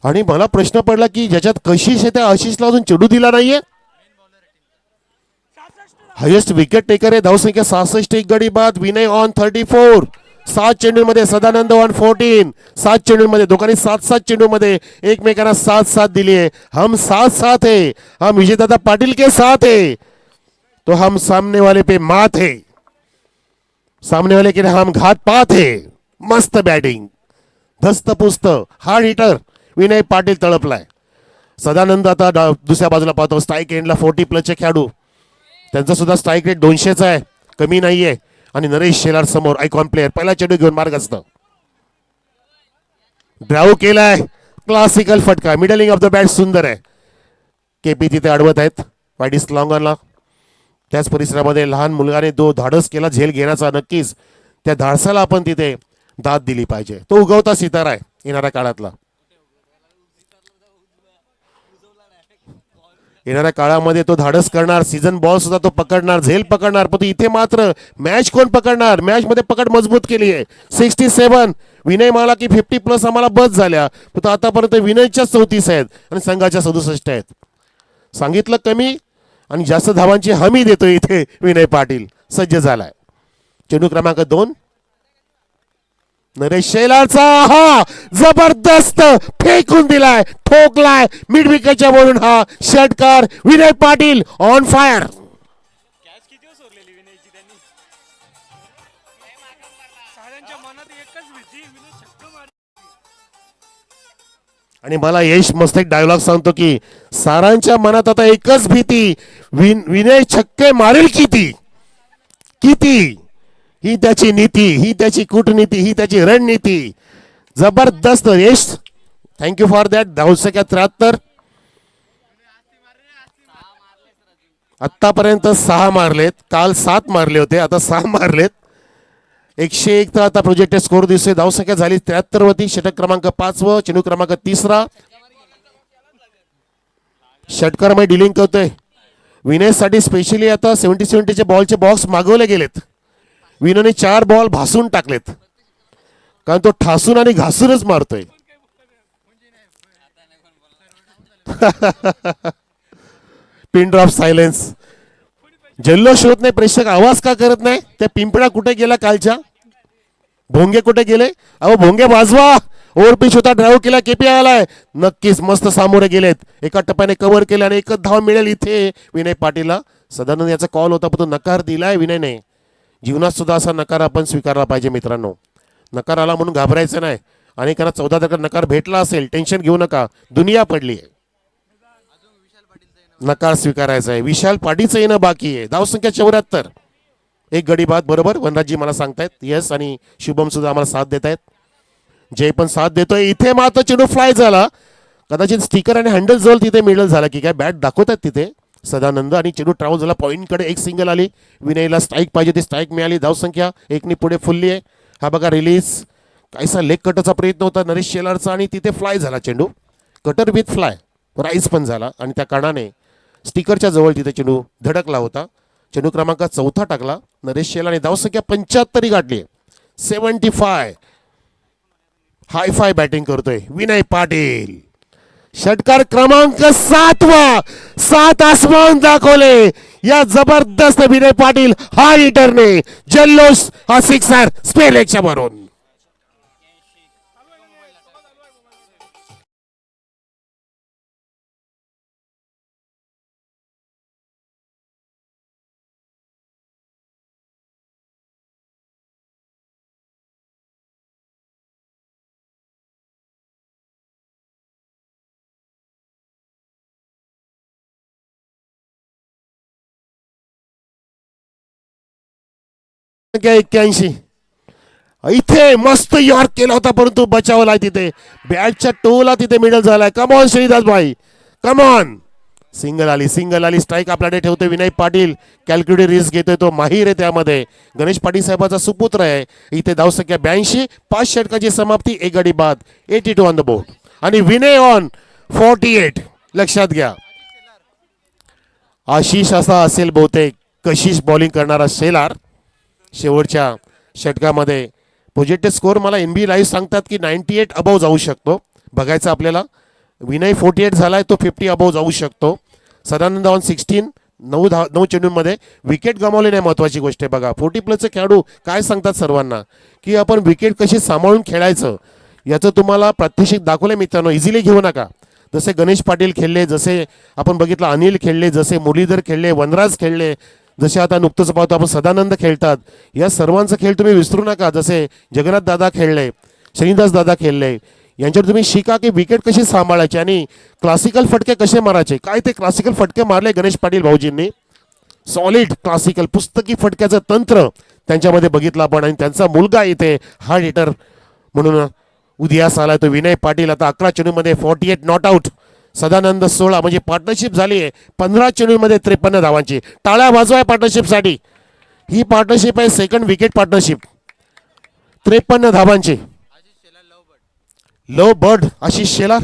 आणि मला प्रश्न पडला की ज्याच्यात कशिश आहे त्या आशिषला अजून चेंडू दिला नाहीये. हायेस्ट विकेट टेकर आहे. धावसंख्या 66, एक गडी बाद. विनय ऑन 34. 7 चेंडूमध्ये सदानंद ऑन 14. 7 चेंडूमध्ये दोघांनी 7-7 चेंडूमध्ये एकमेकांना 7-7 दिली आहे. हम साथ है, हम विजयदादा पाटिल के साथ है, तो हम सामने वाले पे मात है, सामने वाले के हम घात पात है. मस्त बॅटिंग, धस्तपुस्त, हार्ड हिटर विनय पाटील तळपलाय. सदानंद आता दुसऱ्या बाजूला पाहतो. स्ट्राईक एंडला 40+ खेळाडू, त्यांचा सुद्धा स्ट्राईक रेट 200चा आहे, कमी नाहीये. आणि नरेश शेलार समोर आयकॉन प्लेअर, पहिला चेंडू घेऊन मार्ग असतं. ड्राव केलाय, क्लासिकल फटका, मिडलिंग ऑफ द बॅट सुंदर आहे. केपी तिथे अडवत आहेत वाईडिस लॉंगनला. त्याच परिसरामध्ये लहान मुलगाने धाडस केला झेल घेण्याचा. नक्कीच त्या धाडसाला आपण तिथे दाद दिली पाहिजे. तो उगवता सितारा आहे येणाऱ्या काळातला. येणाऱ्या काळामध्ये तो धाडस करणार, सीझन बॉल सुद्धा तो पकडणार, झेल पकडणार. पण इथे मात्र मॅच कोण पकडणार. मॅच मध्ये पकड मजबूत केली आहे. 67. विनय मला की 50+ आम्हाला बस झाल्या, पण आतापर्यंत विनयच्या 34 आहेत आणि संघाच्या 67 आहेत. सांगितलं कमी आणि जास्त धावांची हमी देतो इथे विनय पाटील. सज्ज झालाय. चेंडू क्रमांक 2 नरेश शेलारचा. हा जबरदस्त फेकून दिलाय, ठोकलाय मिड विकेटच्या वरून. हा षटकार. Vinay Patil on fire. आणि मला यश मस्त एक डायलॉग सांगतो की सारांच्या मनात आता एकच भीती, विनय छक्के मारेल किती किती. ही त्याची नीती, ही त्याची कूटनीती, ही त्याची रणनीती. जबरदस्त यश, थँक्यू फॉर दॅट. धावसंख्या 73. आतापर्यंत 6 मारलेत, काल 7 मारले होते, आता 6 मारलेत. 101 तर आता प्रोजेक्टेड स्कोर दिसतोय. धावसंख्या झाली 73 वरती. षटक क्रमांक 5, चेंडू क्रमांक 3. षटकारामध्ये डिलिंग करतोय विनयसाठी. स्पेशली आता 70-70चे बॉलचे बॉक्स मागवले गेलेत. विनोने 4 बॉल भासून टाकलेत, कारण तो ठासून आणि घासूनच मारतोय. Pin drop silence. जल्लोष होत नाही, प्रेक्षक आवाज का करत नाही. त्या पिंपळा कुठे गेला कालच्या, भोंगे कुठे गेले. अहो भोंगे वाजवा. ओव्हर पिच होता, ड्राईव्ह केला, केपी आलाय. नक्कीच मस्त सामोरे गेलेत. एका टप्प्याने कव्हर केले आणि एकच धाव मिळेल इथे विनय पाटीलला. सदानंद याचा कॉल होता, पण तो नकार दिलाय विनयने. जीवनात सुद्धा असा नकार आपण स्वीकारला पाहिजे मित्रांनो. नकार आला म्हणून घाबरायचं नाही. अनेकांना 14 नकार भेटला असेल, टेन्शन घेऊ नका, दुनिया पडली आहे. नकार स्वीकारायचा आहे. विशाल पाटीचं येणं बाकी आहे. धावसंख्या 74. एक गडी बाद. बरोबर वनराजजी मला सांगतायत. येस, आणि शुभम सुद्धा आम्हाला साथ देत आहेत. जय पण साथ देतोय. इथे मात्र चेंडू फ्लाय झाला. कदाचित स्टिकर आणि हँडल जवळ तिथे मिडल झाला की काय. बॅट दाखवतात तिथे सदानंद, आणि चेंडू ट्रॅव्हल झाला पॉईंटकडे. एक सिंगल आली. विनयला स्ट्राईक पाहिजे ती स्ट्राईक मिळाली. धावसंख्या 1 पुढे फुलली आहे. हा बघा रिलीज. काहीसा लेग कटरचा प्रयत्न होता नरेश शेलारचा, आणि तिथे फ्लाय झाला चेंडू. कटर विथ फ्लाय राईज पण झाला, आणि त्या कारणाने स्टिकरच्या जवळ तिथे चेंडू धडकला होता. चेंडू क्रमांक 4 टाकला नरेश शेलारने. धावसंख्या 75 गाठली. 75. हायफाय बॅटिंग करतोय विनय पाटील. षटकार क्रमांक 7वा. 7 आसमान दाखवले या जबरदस्त विनय पाटील हा हिटरने. जल्लोष हा सिक्सर स्पेलेकच्या भरून. संख्या 81. इथे मस्त यॉर्क केला होता परंतु बचावला तिथे. बॅटच्या टोला तिथे मिडल झालाय. कमॉन श्रीदास भाई, कमॉन. सिंगल आली. सिंगल आली. स्ट्राईक आपल्याकडे ठेवतोय विनय पाटील. कॅल्क्युलेटेड रिस्क घेतोय तो. माहीर आहे त्यामध्ये. गणेश पाटील साहेबाचा सुपुत्र आहे. इथे धावसंख्या 82. 5 षटकाची समाप्ती. एक गडी बाद. 82 ऑन द बोर्ड, आणि विनय ऑन 48. लक्षात घ्या आशिष असा असेल बहुतेक कशिश बॉलिंग करणारा शेलार. शेवटच्या षटकामध्ये प्रोजेक्टेड स्कोर मला NBA लाईव्ह सांगतात की 98 अबव जाऊ शकतो. बघायचं आपल्याला. विनय 48 झालाय, तो 50 अबव जाऊ शकतो. सदानंद ऑन 16. 9 चेंडूंमध्ये विकेट गमावली नाही. महत्वाची गोष्ट आहे बघा. 40+ खेळाडू काय सांगतात सर्वांना की आपण विकेट कशी सांभाळून खेळायचं याचं तुम्हाला प्रात्यक्षिक दाखवलं मित्रांनो. इझिली घेऊ नका. जसे गणेश पाटील खेळले, जसे आपण बघितलं अनिल खेळले, जसे मुरलीधर खेळले, वनराज खेळले, जसे आता नुकतंच पाहतो आपण सदानंद खेळतात. या सर्वांचा खेळ तुम्ही विसरू नका. जसे जगन्नाथ दादा खेळले, श्रीनिवास दादा खेळले, यांच्यावर तुम्ही शिका की विकेट कशी सांभाळायची आणि क्लासिकल फटके कसे मारायचे. काय ते क्लासिकल फटके मारले गणेश पाटील भाऊजींनी. सॉलिड क्लासिकल पुस्तकी फटक्याचं तंत्र त्यांच्यामध्ये बघितलं आपण. आणि त्यांचा मुलगा इथे हार्ड हिटर म्हणून उदयास आलाय तो विनय पाटील. आता 11 चेंडूमध्ये 48 नॉट आउट. सदानंद 16. म्हणजे पार्टनरशिप झाली आहे 15 चेंडूमध्ये 53 धावांची. टाळ्या वाजवा या पार्टनरशिपसाठी. ही पार्टनरशिप आहे सेकंड विकेट पार्टनरशिप. 53 धावांची. लो बर्ड आशिष शेलार.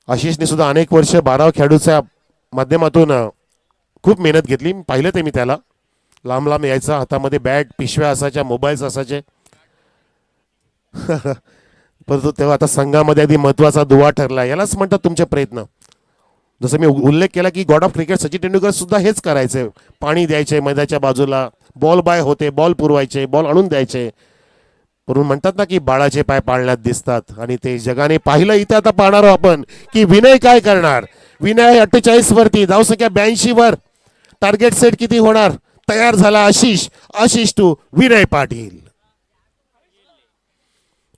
आशिषने सुद्धा अनेक वर्ष 12 खेळाडूच्या माध्यमातून खूप मेहनत घेतली. पाहिलं ते मी त्याला. लांब लांब यायचा, हातामध्ये बॅट, पिशव्या असायच्या, मोबाईल्स असायचे. परंतु तेव्हा आता संघामध्ये अगदी महत्वाचा दुवा ठरला. यालाच म्हणतात तुमचे प्रयत्न. जसं मी उल्लेख केला की God of cricket Sachin Tendulkar सुद्धा हेच करायचे. पाणी द्यायचे मैदानाच्या बाजूला, बॉल बाय होते, बॉल पुरवायचे, बॉल आणून द्यायचे. म्हणून म्हणतात ना की बाळाचे पाय पाळण्यात दिसतात. आणि ते जगाने पाहिलं. इथे आता पाहणार आपण की विनय काय करणार. विनय 48 वरती. धावसंख्या 82 वर. टार्गेट सेट किती होणार. तयार झाला आशिष. आशिष टू विनय पाटील.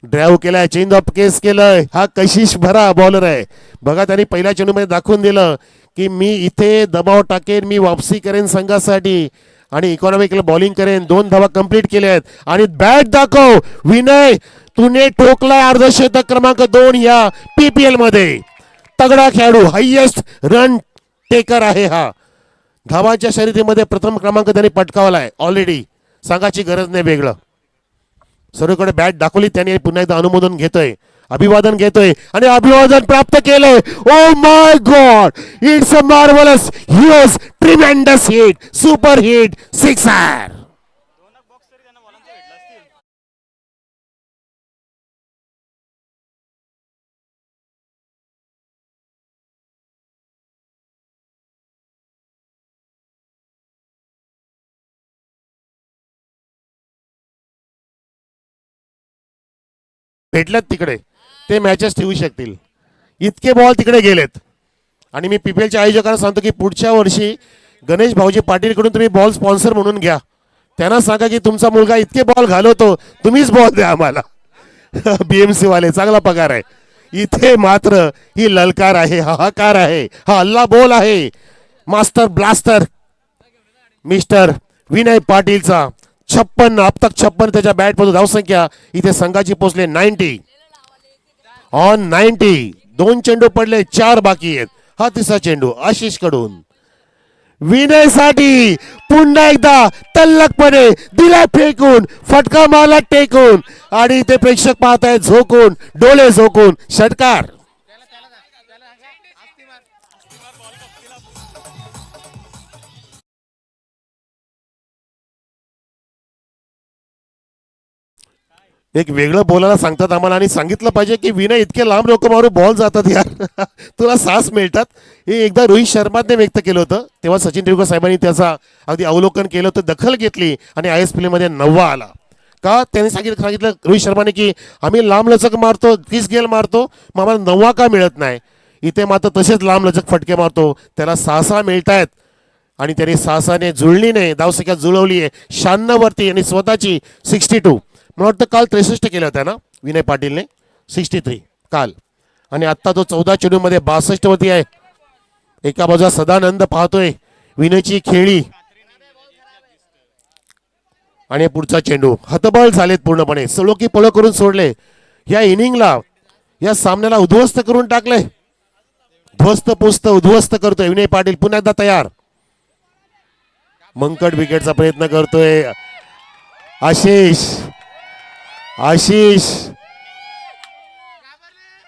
ड्राईव्ह केलाय, चेंज ऑफ केस केलंय. हा कशिश भरा बॉलर आहे बघा. त्यांनी पहिल्या चेंडूमध्ये दाखवून दिलं की मी इथे दबाव टाकेन, मी वापसी करेन संघासाठी आणि इकॉनॉमिकल बॉलिंग करेन. 2 धावा कंप्लीट केल्या आहेत. आणि बॅट दाखव विनय. तुने ठोकला अर्धशतक क्रमांक 2 या PPL मध्ये. तगडा खेळाडू, हायएस्ट रन टेकर आहे हा. धावांच्या शर्यतीमध्ये प्रथम क्रमांक त्यांनी पटकावलाय ऑलरेडी. सांगायची गरज नाही वेगळं. सर्वकडे बॅट दाखवली त्यांनी. पुन्हा एकदा अनुमोदन घेतोय, अभिवादन घेतोय आणि अभिवादन प्राप्त केलंय. Oh my God, it's a marvellous, huge, tremendous hit, super hit, sixer. भेटलेत तिकडे ते मॅचेस ठेवू शकतील. इतके बॉल तिकडे गेलेत. आणि मी PPLच्या आयोजकांना सांगतो की पुढच्या वर्षी गणेश भाऊजी पाटील कडून तुम्ही बॉल स्पॉन्सर म्हणून घ्या. त्यांना सांगा की तुमचा मुलगा इतके बॉल घालवतो, तुम्हीच बॉल द्या आम्हाला. BMC वाले चांगला पगार आहे. इथे मात्र ही ललकार आहे, हाहाकार आहे, हा अल्ला बोल आहे. मास्टर ब्लास्टर मिस्टर विनय पाटीलचा 56 अब तक 56 त्याच्या बॅटमधून धावसंख्या इथे संघाची पोहोचले 90 ऑन 90. 2 चेंडू पडले, 4 बाकी आहेत. हा तिसरा चेंडू आशिष कडून विनयसाठी पुन्हा एकदा तल्लखपणे दिला फेकून, फटका मारला टेकून आणि ते प्रेक्षक पाहत आहेत झोकून, डोळे झोकून. षटकार. एक वेगळं बोलायला सांगतात आम्हाला आणि सांगितलं पाहिजे की विनय इतके लांब लोक मारू बॉल जातात यार तुला सास मिळतात. हे एकदा रोहित शर्माने व्यक्त केलं होतं, तेव्हा सचिन तेंडुलकर साहेबांनी त्याचा अगदी अवलोकन केलं होतं, दखल घेतली आणि ISPL मध्ये 9वा आला. का त्यांनी सांगितलं रोहित शर्माने की आम्ही लांब लचक मारतो, क्रिस गेल मारतो, मग आम्हाला 9वा का मिळत नाही. इथे मात्र तसेच लांब लचक फटके मारतो, त्याला 6 मिळत आहेत आणि त्यांनी 6ने जुळणीने धावसंख्या जुळवली आहे 96 वरती आणि स्वतःची 62. मला वाटतं काल 63 केलं होतं ना विनय पाटीलने, 63 काल. आणि आत्ता तो 14 चेंडूमध्ये 62 वरती आहे. एका बाजूला सदानंद पाहतोय विनयची खेळी आणि पुढचा चेंडू. हतबल झालेत पूर्णपणे, सलो की पळ करून सोडले. या इनिंगला, या सामन्याला उद्ध्वस्त करून टाकले. ध्वस्त पुस्त उद्ध्वस्त करतोय विनय पाटील. पुन्हा एकदा तयार, मंकड विकेटचा प्रयत्न करतोय आशिष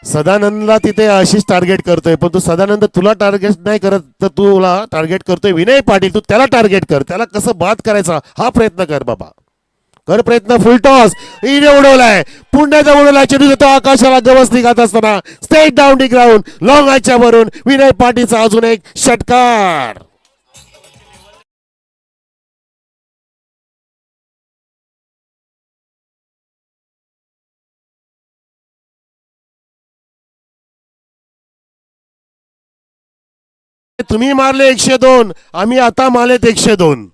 सदानंदला तिथे आशिष टार्गेट करतोय, पण तू सदानंद तुला टार्गेट नाही करत तर तुला टार्गेट करतोय विनय पाटील. तू त्याला टार्गेट कर, त्याला कसं बाद करायचा हा प्रयत्न कर बाबा, कर प्रयत्न. फुल टॉस इने उडवलाय, पुण्याचा उडवलाय, चेंडू देतो आकाशाला. गवस निघत असताना straight down the ground, long आयच्या वरून विनय पाटीलचा अजून एक षटकार. तुम्ही मारले 102, आम्ही आता मारलेत 102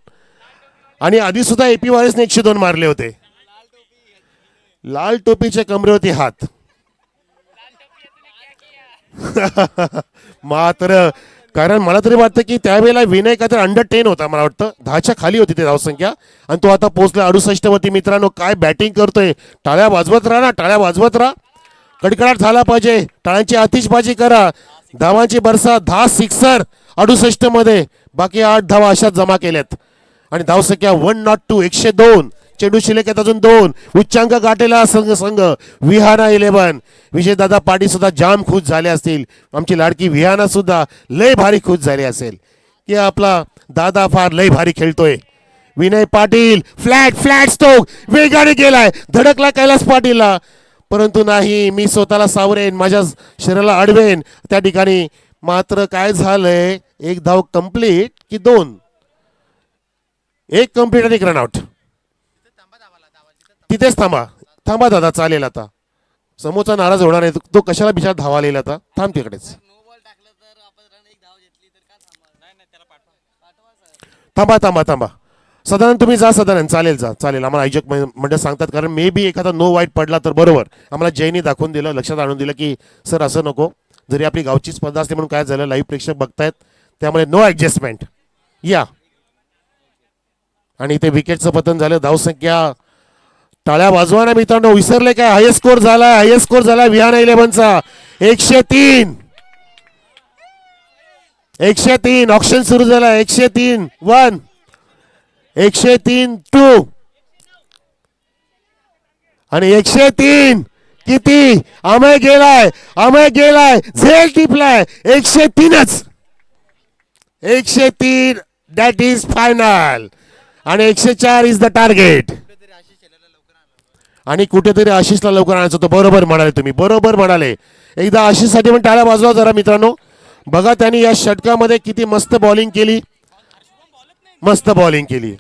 आणि आधी सुद्धा AP वारिसने 102 मारले होते. लाल टोपीच्या कमरेवरती हात मात्र, कारण मला तरी वाटतं की त्यावेळेला विनय काहीतरी अंडर 10 होता, मला वाटतं 10च्या खाली होती ते धावसंख्या आणि तो आता पोहोचला 68 वरती. मित्रांनो काय बॅटिंग करतोय, टाळ्या वाजवत राहा ना, टाळ्या वाजवत राहा. कडकडाट झाला पाहिजे, टाळ्यांची आतिषबाजी करा. धावांची बरसात, 10 सिक्सर 68 मध्ये, बाकी 8 धावा अशाच जमा केल्यात आणि धावसंख्या 102, 102. चेंडू शिल्लक आहेत अजून 2. उच्चांक गाठलेला संघ विहाना 11. विजयदादा पाटील सुद्धा जाम खुश झाले असतील, आमची लाडकी विहाना सुद्धा लय भारी खुश झाली असेल की आपला दादा फार लय भारी खेळतोय. विनय पाटील फ्लॅट स्ट्रोक वेगाने गेलाय, धडकला कैलास पाटीलला, परंतु नाही, मी स्वतःला सावरेन, माझ्या शरीराला अडवेन. त्या ठिकाणी मात्र काय झालंय, एक धाव कंप्लीट की 2, एक कंप्लीट आणि एक रनआउट. तिथेच थांबा दादा, चालेल. आता समोरचा नाराज होणार नाही, तो कशाला बिचारा धावा लिहिला आता, थांब तिकडेच, थांबा. सदानंद तुम्ही जा, सदानंद चालेल, चालेल. आम्हाला आयोजक मंडळ सांगतात, कारण मे बी एखादा नो वाईट पडला तर बरोबर. आम्हाला जयनी दाखवून दिलं, लक्षात आणून दिलं की सर असं नको, जरी आपली गावची स्पर्धा असते म्हणून काय झालं, लाईव्ह प्रेक्षक बघतायत, त्यामुळे नो ॲडजस्टमेंट या. आणि इथे विकेटचं पतन झालं. धावसंख्या, टाळ्या वाजवा ना मित्रांनो, विसरले काय, हायेस्ट स्कोर झाला विहाना 11चा 103. 103 ऑप्शन सुरू झाला, 103 1, 103 2 आणि 103 किती, अमय गेलाय, झेल टिपलाय, 103च, 103 दॅट इज फायनल आणि 104 इज द टार्गेट. आणि कुठेतरी आशिषला लवकर आणायचं होतं, बरोबर म्हणाले तुम्ही, बरोबर म्हणाले. एकदा आशिषसाठी पण टाळ्या वाजवा जरा मित्रांनो. बघा त्यांनी या षटकामध्ये किती मस्त बॉलिंग केली, मस्त बॉलिंग केली.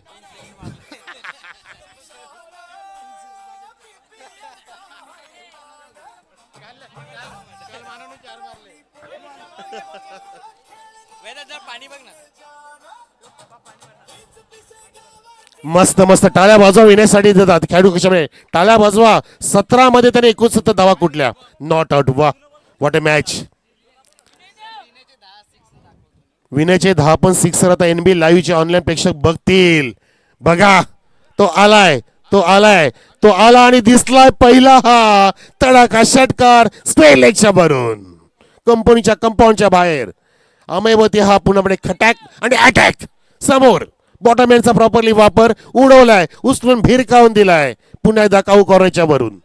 मस्त टाळ्या वाजवा विनयसाठी देतात खेळाडू. कशामुळे टाळ्या वाजवा. 17 मध्ये त्याने 69 धावा कुठल्या, नॉट आउट. वा व्हॉट अ मॅच. विनयचे 10 पण सिक्सर आता एनबी लाईव्हचे ऑनलाईन प्रेक्षक बघतील. बघा तो आलाय, तो आलाय, तो आला आणि दिसलाय पहिला हा तडाखा षटकार स्क्वेअर लेगच्या भरून कंपनीच्या कंपाऊंडच्या बाहेर. अमेवती हा पुन्हा खटॅक आणि अटॅक समोर बॉटमॅनचा प्रॉपरली वापर उडवलाय, उचलून भिरकावून दिलाय. पुन्हा एकदा काऊ कॉर्नरच्या भरून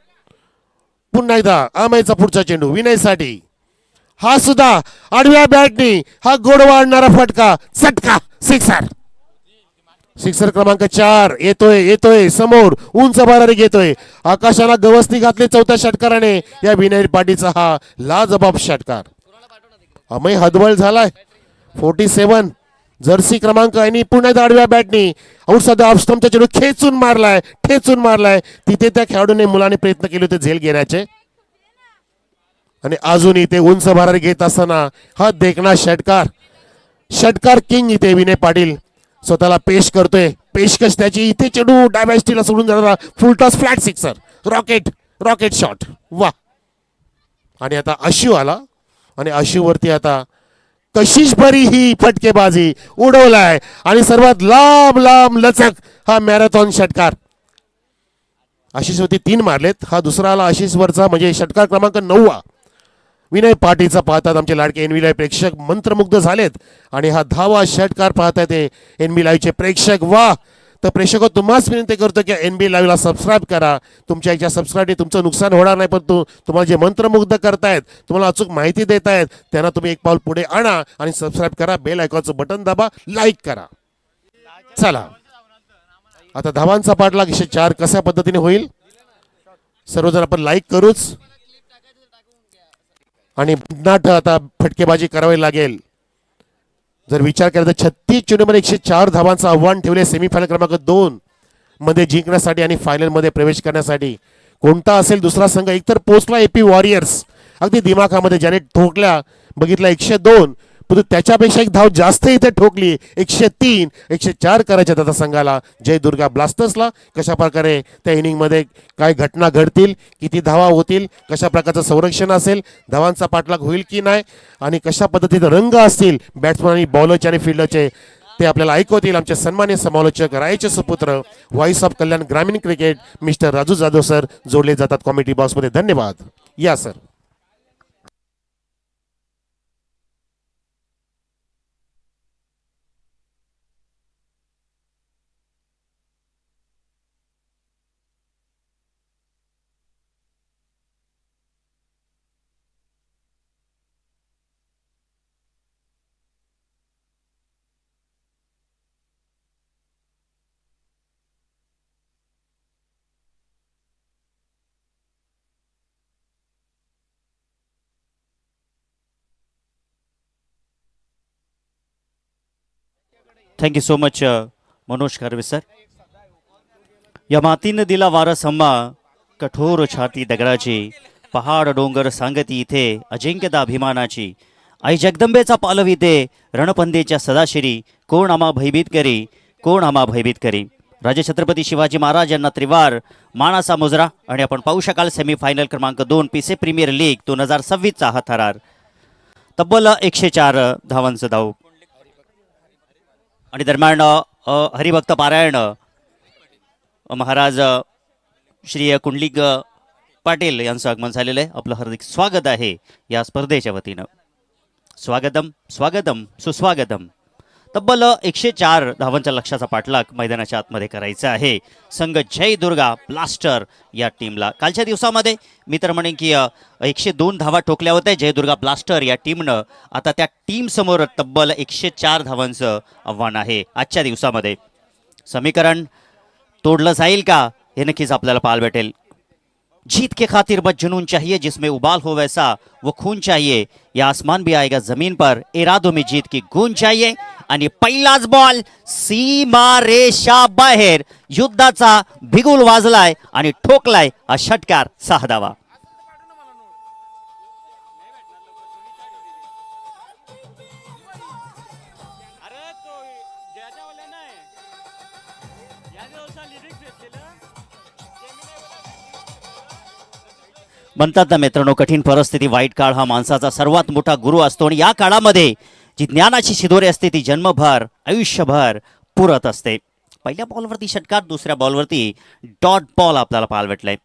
पुन्हा एकदा अमेयचा पुढचा चेंडू विनयसाठी. हा सुद्धा आडव्या बॅटनी हा गोडवा आणणारा फटका चटका सिक्सर. सिक्सर क्रमांक 4 येतोय येतोय समोर उंच बारारी घेतोय. आकाशाला गवसणी घातले चौथ्या षटकाराने या विनय पाटीलचा हा लाजबाब षटकार. अमय हतबल झालाय. 47 जर्सी क्रमांक आणि पुन्हा एकदा आडव्या बॅटनी औषध ऑफस्टमचा चेंडू खेचून मारलाय, ठेचून मारलाय. तिथे त्या खेळाडूने मुलाने प्रयत्न केले होते झेल घेण्याचे आणि अजून इथे उंच भरारी घेत असताना हा देखणा षटकार. षटकार किंग इथे विनय पाटील स्वतःला पेश करतोय. पेशकश त्याची इथे चेंडू डाव्या स्टीला सोडून जाणारा full toss flat sixer rocket rocket shot. वा. आणि आता अशू आला आणि अशूवरती आता कशीच बरी ही फटकेबाजी उडवलाय आणि सर्वात लांब लांब लचक हा मॅरेथॉन षटकार. आशिष वरती 3 मारलेत. हा दुसरा आला आशिष वरचा म्हणजे षटकार क्रमांक 9. विनय पाटीलचा पाहतात आमचे लाडके एनबी लाईव्ह प्रेक्षक मंत्रमुग्ध झालेत आणि हा 10वा षटकार पाहतात ते एनबी लाईव्हचे प्रेक्षक. वा. तर प्रेक्षक तुम्हाच विनंती करतो की एनबी लाईव्हला सबस्क्राईब करा. तुमच्या याच्या सबस्क्राईबने तुमचं नुकसान होणार नाही, पण तुम्हाला जे मंत्रमुग्ध करतायत, तुम्हाला अचूक माहिती देत आहेत, त्यांना तुम्ही एक पाऊल पुढे आणा आणि सबस्क्राईब करा. बेल आयकॉनचं बटन दाबा, लाईक करा. चला आता धावांचा पाठलाग 104 कशा पद्धतीने होईल सर्वजण आपण लाईक करूच आणि नाट आता फटकेबाजी करावी लागेल. जर विचार केला तर 36 चेंडूमध्ये 104 धावांचं आव्हान ठेवले सेमीफायनल क्रमांक 2 मध्ये जिंकण्यासाठी आणि फायनल मध्ये प्रवेश करण्यासाठी. कोणता असेल दुसरा संघ? एकतर पोचला एपी वॉरियर्स अगदी दिमाखामध्ये ज्याने ठोकल्या बघितला 102, परंतु त्याच्यापेक्षा एक धाव जास्त इथे ठोकली 103 104 करायच्या त्याचा संघाला. जय दुर्गा ब्लास्टर्सला कशा प्रकारे त्या इनिंगमध्ये काय घटना घडतील, किती धावा होतील, कशा प्रकारचं संरक्षण असेल, धावांचा पाठलाग होईल की नाही आणि कशा पद्धतीचे रंग असतील बॅट्समन आणि बॉलरचे आणि फिल्डरचे ते आपल्याला ऐकवतील आमचे सन्मान्य समालोचक रायचे सुपुत्र व्हॉइस ऑफ कल्याण ग्रामीण cricket mister Raju Jadhav sir जोडले जातात कॉमेडी बॉक्समध्ये. धन्यवाद. या sir. Thank you so much Manoj Karve sir. या मातीनं दिला वारस हम्मा कठोर छाती दगडाची, पहाड डोंगर सांगती इथे अजिंक्यता अभिमानाची. आई जगदंबेचा पालविते रणपंदेच्या सदाशिरी, कोण आम्हा भयभीत करी, कोण आम्हा भयभीत करी. राजे छत्रपती शिवाजी महाराज यांना त्रिवार मानाचा मुजरा. आणि आपण पाहू शकाल सेमीफायनल क्रमांक 2 पीसे प्रीमियर लीग 2026चा हा थरार. तब्बल 104 धावांचं धाव आणि दरम्यान हरिभक्त पारायण महाराज श्री कुंडलिक पाटील यांचं आगमन झालेलं आहे. आपलं हार्दिक स्वागत आहे या स्पर्धेच्या वतीनं. स्वागतम स्वागतम सुस्वागतम. तब्बल 104 धावांच्या लक्ष्याचा पाठलाग मैदानाच्या आतमध्ये करायचा आहे संघ जय दुर्गा ब्लास्टर या टीमला. कालच्या दिवसामध्ये मी तर म्हणेन की 102 धावा ठोकल्या होत्या जय दुर्गा ब्लास्टर या टीमनं. आता त्या टीम समोर तब्बल 104 धावांचं आव्हान आहे. आजच्या दिवसामध्ये समीकरण तोडलं जाईल का हे नक्कीच आपल्याला पाहायला भेटेल. जीत के खातिर बस जुनून चाहिए, जिसमें उबाल हो वैसा वो खून चाहिए. या आसमान भी आएगा जमीन पर, इरादों में जीत की गूंज चाहिए. आणि पहिलाच बॉल सीमा रेषा बाहेर, युद्धाचा बिगुल वाजलाय आणि ठोकलाय हा षटकार 6 धावा. म्हणतात ना मित्रांनो, कठीण परिस्थिती, वाईट काळ हा माणसाचा सर्वात मोठा गुरु असतो आणि या काळामध्ये जी ज्ञानाची शिदोरी असते ती जन्मभर आयुष्यभर पुरत असते. पहिल्या बॉलवरती षटकार, दुसऱ्या बॉलवरती डॉट बॉल आपल्याला पाहायला भेटलाय.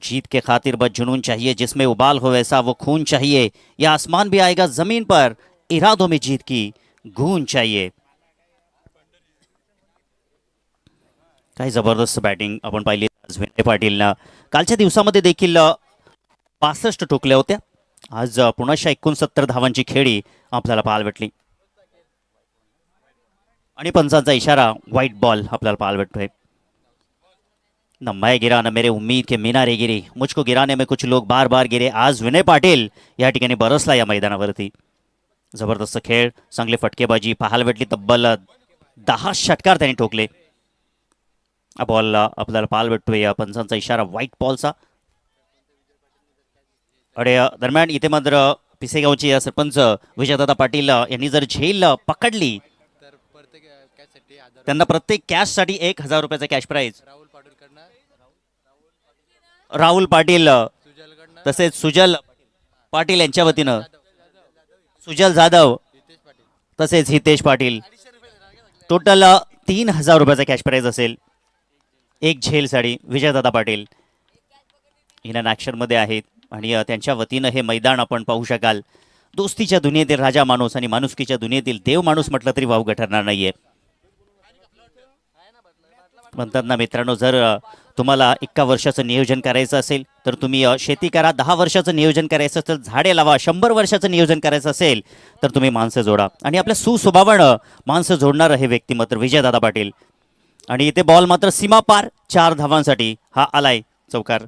जीत के खातिर बस जुनून चाहिए, जिसमें उबाल हो वैसा वो खून चाहिए, या आसमान भी आएगा जमीन पर, इरादों में जीत की गूंज चाहिए. काय जबरदस्त बॅटिंग आपण पाहिली आज विनय पाटीलनं. कालच्या दिवसामध्ये देखील 65 ठोकल्या होत्या. आज पुन्हा 69 धावांची खेळी आपल्याला पाहायला भेटली आणि पंचांचा इशारा व्हाईट बॉल आपल्याला पाहायला भेटतोय. न मैं गिरा न मेरे उम्मीद के मीनारे गिरी, मुझको गिराने में कुछ लोग बार बार गिरे. आज विनय पाटील या ठिकाणी बरसला या मैदानावरती. जबरदस्त खेळ, चांगली फटकेबाजी पाहायला भेटली. तब्बल 10 षटकार त्यांनी ठोकले. हा बॉल आपल्याला पाहायला भेटतोय या पंचांचा इशारा व्हाईट बॉलचा. आणि दरम्यान इथे मात्र पिसेगावचे सरपंच विजयदादा पाटील यांनी जर झेल पकडली त्यांना प्रत्येक कॅशसाठी 1000 रुपयाचा कॅश प्राईज. राहुल पाटील तसेच सुजल पाटील यांच्या वतीनं, सुजल जाधव तसेच हितेश पाटील, टोटल 3000 रुपयाचा कॅश प्राईज असेल. एक झेलसाठी विजयदादा पाटील इन ॲक्शनमध्ये आहेत आणि त्यांच्या वतीनं हे मैदान आपण पाहू शकाल. दोस्तीच्या दुनियेतील राजा माणूस आणि माणुसकीच्या दुनियेतील देव माणूस म्हटलं तरी वावगं ठरणार नाहीये. म्हणतात ना मित्रांनो, जर तुम्हाला 1 वर्षाचं नियोजन करायचं असेल तर तुम्ही शेती करा, 10 वर्षाचं नियोजन करायचं असेल तर झाडे लावा, 100 वर्षाचं नियोजन करायचं असेल तर तुम्ही माणसं जोडा. आणि आपल्या सुस्वभावानं माणसं जोडणारं हे व्यक्तिमत्व विजयदादा पाटील. आणि इथे बॉल मात्र सीमा पार 4 धावांसाठी हा आलाय चौकार.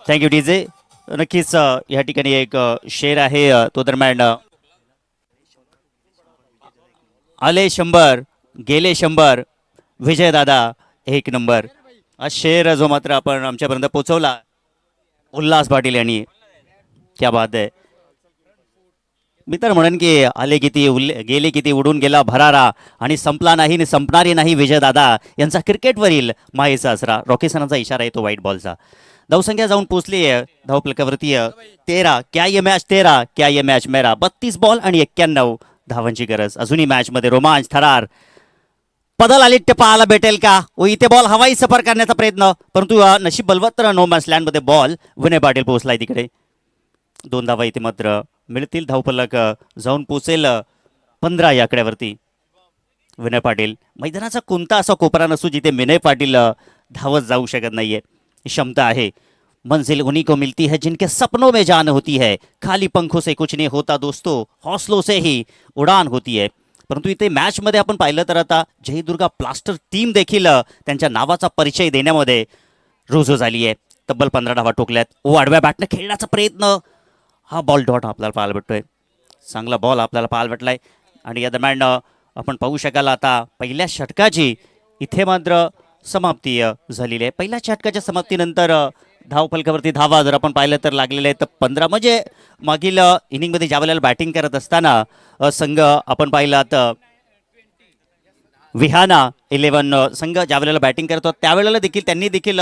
Thank you DJ. नक्कीच या ठिकाणी एक शेर आहे तो दरम्यान आले 100 गेले 100 विजयदादा 1 नंबर. हा शेर जो मात्र आपण आमच्यापर्यंत पोहोचवला उल्हास पाटील यांनी. क्या बात आहे. मी तर म्हणेन की आले किती गेले किती, उडून गेला भरारा आणि संपला नाही आणि संपणारी नाही विजयदादा यांचा क्रिकेटवरील मायेचा आसरा. रॉकी सनाचा इशारा आहे तो व्हाईट बॉलचा. धावसंख्या जाऊन पोचली आहे धावफलकावरती 13. क्या ये मॅच तेरा, क्या ये मॅच मेरा. 32 बॉल आणि 91 धावांची गरज. अजूनही मॅचमध्ये रोमांच, थरार, पदलालिट्य पाहायला भेटेल का. व इथे बॉल हवाई सफर करण्याचा प्रयत्न, परंतु नशीब बलवत्तर नो मॅच लँडमध्ये बॉल विनय पाटील पोहोचलाय तिकडे. 2 धावा इथे मात्र मिळतील. धावफलक जाऊन पोचेल 15 या आकड्यावरती. विनय पाटील, मैदानाचा कोणता असा कोपरा नसू जिथे विनय पाटील धावत जाऊ शकत नाहीये. क्षमता आहे. मंजिल उन्हीं को मिलती है जिनके सपनों में जान होती है. खाली पंखों से कुछ नहीं होता दोस्तों, हौसलों से ही उडान होती है. परंतु इथे मॅचमध्ये आपण पाहिलं तर आता जय दुर्गा प्लास्टर टीम देखील त्यांच्या नावाचा परिचय देण्यामध्ये रुजू झाली आहे. तब्बल 15 धावा ठोकल्यात. आडव्या बॅटने खेळण्याचा प्रयत्न, हा बॉल डॉट आपल्याला पाहायला भेटतोय. चांगला बॉल आपल्याला पाहायला भेटलाय. आणि या दरम्यान आपण पाहू शकाल आता पहिल्या षटकाची इथे मात्र समाप्ती झालेली आहे. पहिल्या षटकाच्या समाप्तीनंतर धावफलकावरती धावा जर आपण पाहिलं तर लागलेले आहेत 15. म्हणजे मागील इनिंगमध्ये ज्या वेळेला बॅटिंग करत असताना संघ आपण पाहिला तर विहाना 11 संघ ज्या वेळेला बॅटिंग करतो त्यावेळेला देखील त्यांनी देखील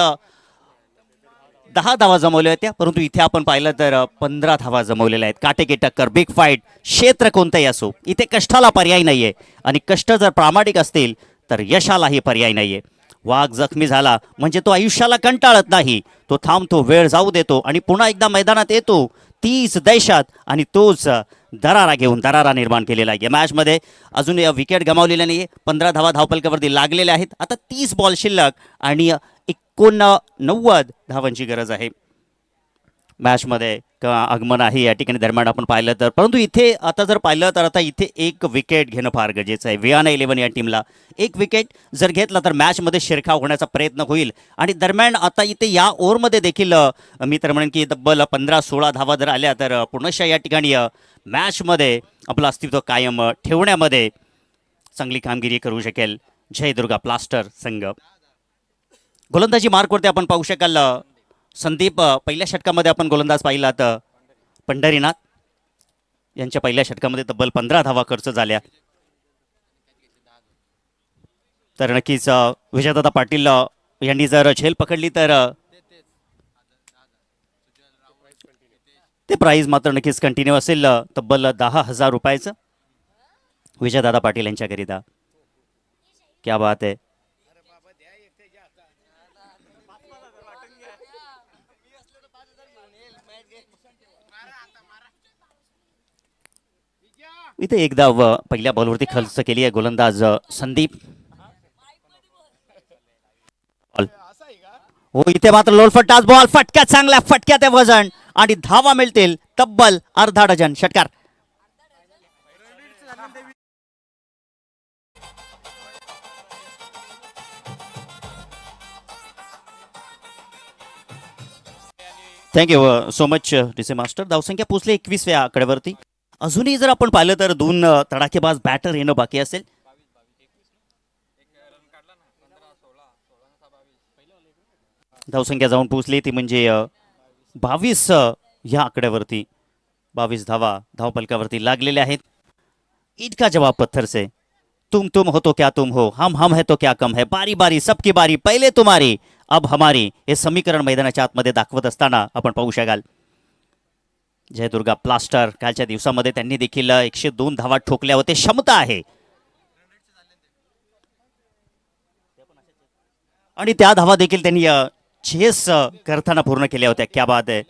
10 धावा जमवल्या होत्या. परंतु इथे आपण पाहिलं तर 15 धावा जमवलेल्या आहेत. काटेकी टक्कर, बिग फाईट, क्षेत्र कोणतंही असो, इथे कष्टाला पर्याय नाहीये. आणि कष्ट जर प्रामाणिक असतील तर यशालाही पर्याय नाहीये. वाघ जखमी झाला म्हणजे तो आयुष्याला कंटाळत नाही, तो थांबतो, वेळ जाऊ देतो आणि पुन्हा एकदा मैदानात येतो. 30 दैशात आणि तोच दरारा घेऊन दरारा निर्माण केलेला आहे. या मॅचमध्ये अजून विकेट गमावलेल्या नाही. 15 धावा धावफलकावरती लागलेल्या आहेत. आता 30 बॉल शिल्लक आणि 89 धावांची गरज आहे. मॅचमध्ये आगमन आहे या ठिकाणी दरम्यान आपण पाहिलं तर. परंतु इथे आता जर पाहिलं तर आता इथे 1 विकेट घेणं फार गरजेचं आहे. विहाना 11 या टीमला 1 विकेट जर घेतला तर मॅचमध्ये शिरकाव होण्याचा प्रयत्न होईल. आणि दरम्यान आता इथे या ओव्हरमध्ये देखील मी तर म्हणेन की तब्बल 15-16 धावा जर आल्या तर पुनश्च या ठिकाणी मॅचमध्ये आपलं अस्तित्व कायम ठेवण्यामध्ये चांगली कामगिरी करू शकेल जय दुर्गा प्लास्टर संघ. गोलंदाजी मार्कवरती आपण पाहू शकाल संदीप. पहिल्या षटकामध्ये आपण गोलंदाज पाहिला तर पंढरीनाथ यांच्या पहिल्या षटकामध्ये तब्बल 15 धावा खर्च झाल्या. तर नक्कीच विजयदादा पाटील यांनी जर झेल पकडली तर ते प्राईज मात्र नक्कीच कंटिन्यू असेल तब्बल 10,000 रुपयाचं विजयदादा पाटील यांच्याकरिता. क्या बात आहे. इथे एकदा पहिल्या बॉलवरती खर्च केली आहे गोलंदाज संदीप. हो इथे मात्र लोलफटाच बॉल फटक्या चांगल्या फटक्या ते वजन आणि धावा मिळतील तब्बल अर्धा डझन षटकार. थँक्यू सो मच डिसे मास्टर. धावसंख्या पोचली 21व्या आकड्यावरती. अजूनही जर आपण पाहिलं तर 2 तडाखेबाज बॅटर येणं बाकी असेल. धावसंख्या जाऊन पोचली ती म्हणजे 22 या आकड्यावरती. 22 धावा धावपलकावरती लागलेल्या आहेत. इनका जवाब पत्थर से. तुम हो तो क्या तुम हो, हम है तो क्या कम है, बारी बारी सबकी बारी, पहिले तुम्हारी अब हमारी. हे समीकरण मैदानाच्या आतमध्ये दाखवत असताना आपण पाहू शकाल. जयदुर्गा प्लास्टर कालच्या दिवसामध्ये त्यांनी देखील 102 धावा ठोकल्या होते. क्षमता आहे आणि त्या धावा देखील त्यांनी चेस करताना पूर्ण केल्या होत्या. क्या बात आहे.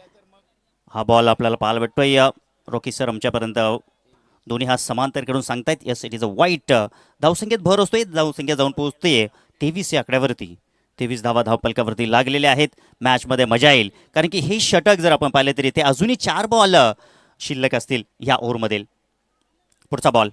हा बॉल आपल्याला पाहायला भेटतोय. रॉकी सर आमच्यापर्यंत दोन्ही हात समांतर करून सांगतायत यस इट इज अ वाईट. धावसंख्येत भर असतोय. धावसंख्या जाऊन पोहोचते 23 या आकड्यावरती. 23 धावा धावपलकावरती लागलेल्या आहेत. मॅचमध्ये मजा येईल कारण की हे षटक जर आपण पाहिले तरी ते अजूनही 4 बॉल शिल्लक असतील या ओव्हरमध्ये. पुढचा बॉल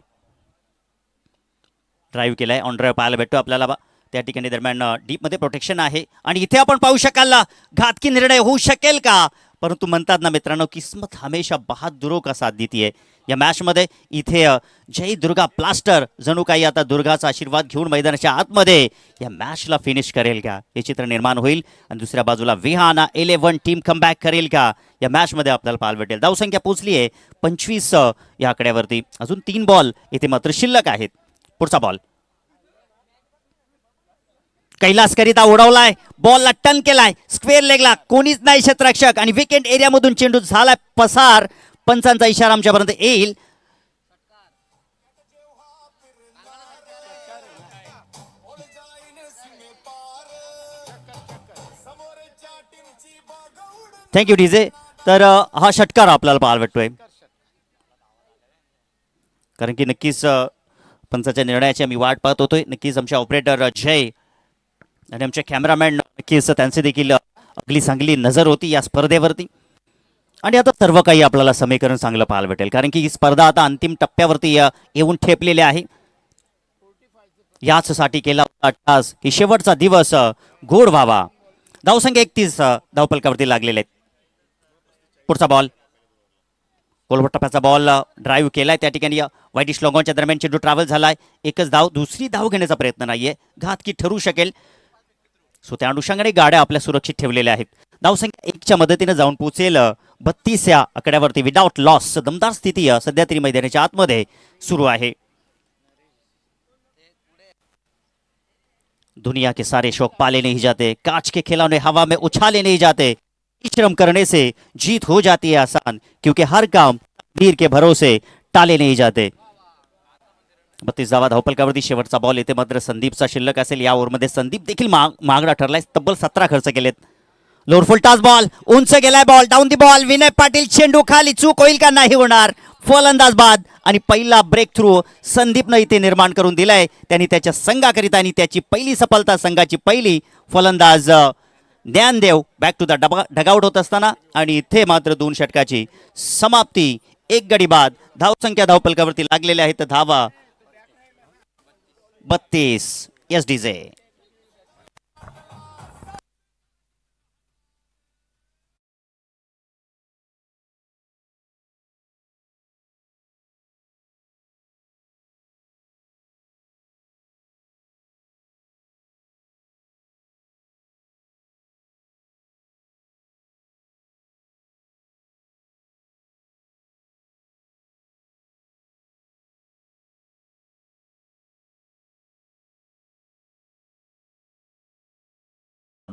ड्राईव्ह केलाय ऑन ड्राईव्ह पाहायला भेटतो आपल्याला. त्या ठिकाणी दरम्यान डीपमध्ये प्रोटेक्शन आहे आणि इथे आपण पाहू शकाल घातकी निर्णय होऊ शकेल का. परंतु म्हणतात ना मित्रांनो किस्मत हमेशा बहादुरों का साथ देती है. या मॅचमध्ये इथे जय दुर्गा प्लास्टर जणू काही आता दुर्गाचा आशीर्वाद घेऊन मैदानाच्या आतमध्ये या मॅचला फिनिश करेल का हे चित्र निर्माण होईल. आणि दुसऱ्या बाजूला विहाना 11 टीम कमबॅक करेल का या मॅचमध्ये आपल्याला पाहायला भेटेल. धावसंख्या पोचली आहे 25 या आकड्यावरती. अजून 3 बॉल इथे मात्र शिल्लक आहेत. पुढचा बॉल कैलासकरिता उडवलाय. बॉलला टर्न केलाय स्क्वेअर लेगला. कोणीच नाही क्षेत्ररक्षक आणि विकेट एरियामधून चेंडू झालाय पसार. पंचांचा इशारा आमच्यापर्यंत येईल. Thank you DJ. तर हा षटकार आपल्याला पाहायला भेटतोय कारण की नक्कीच पंचाच्या निर्णयाची आम्ही वाट पाहत होतोय. नक्कीच आमचे ऑपरेटर जय आणि आमचे कॅमेरामॅन नक्कीच त्यांचे देखील अगली चांगली नजर होती या स्पर्धेवरती. आणि आता सर्व काही आपल्याला समीकरण चांगलं पाहायला भेटेल कारण की ही स्पर्धा आता अंतिम टप्प्यावरती येऊन ठेपलेली आहे. याचसाठी केला होता तास ही शेवटचा दिवस गोड व्हावा. धावसंख्या 31 धावपलकावरती लागलेले आहेत. पुढचा बॉल कोलवटप्प्याचा बॉल ड्राईव्ह केलाय. त्या ठिकाणी वाईटिश लॉंगॉनच्या दरम्यान चेंडू ट्रॅव्हल झालाय. एकच धाव. दुसरी धाव घेण्याचा प्रयत्न नाहीये. घातकी ठरू शकेल. सो त्या अनुषंगाने गाड्या आपल्या सुरक्षित ठेवलेल्या आहेत. धावसंख्या 1च्या मदतीने जाऊन पोहोचेल 32 या आकड्यावरती विदाउट लॉस. दमदार स्थिती सध्या तरी मैदानाच्या आतमध्ये सुरू आहे. दुनिया के सारे शौक पाले नहीं जाते, कांच के खिलौने हवा में उछाले नहीं जाते. श्रम करने से जीत हो जाती है आसान क्योंकि हर काम तकदीर के भरोसे टाले नहीं जाते. 32 धावा धावपलकावरती. शेवटचा बॉल येथे मात्र संदीपचा शिल्लक असेल. या ओव्हरमध्ये संदीप देखील महागडा ठरलाय. तब्बल 17 खर्च केलेत. लोअर फुल टॉस बॉल उंच गेलाय. Ball down the ball. Vinay Patil चेंडू खाली. चूक होईल का नाही होणार. फलंदाज बाद आणि पहिला ब्रेक थ्रू संदीपनं इथे निर्माण करून दिलाय. त्यांनी त्याच्या संघाकरिता आणि त्याची पहिली सफलता संघाची पहिली. फलंदाज Dnyandev back to the dugout होत असताना आणि इथे मात्र 2 षटकाची समाप्ती. 1 गडी बाद. धावसंख्या धावपलकावरती लागलेल्या आहेत धावा 32. S DJ.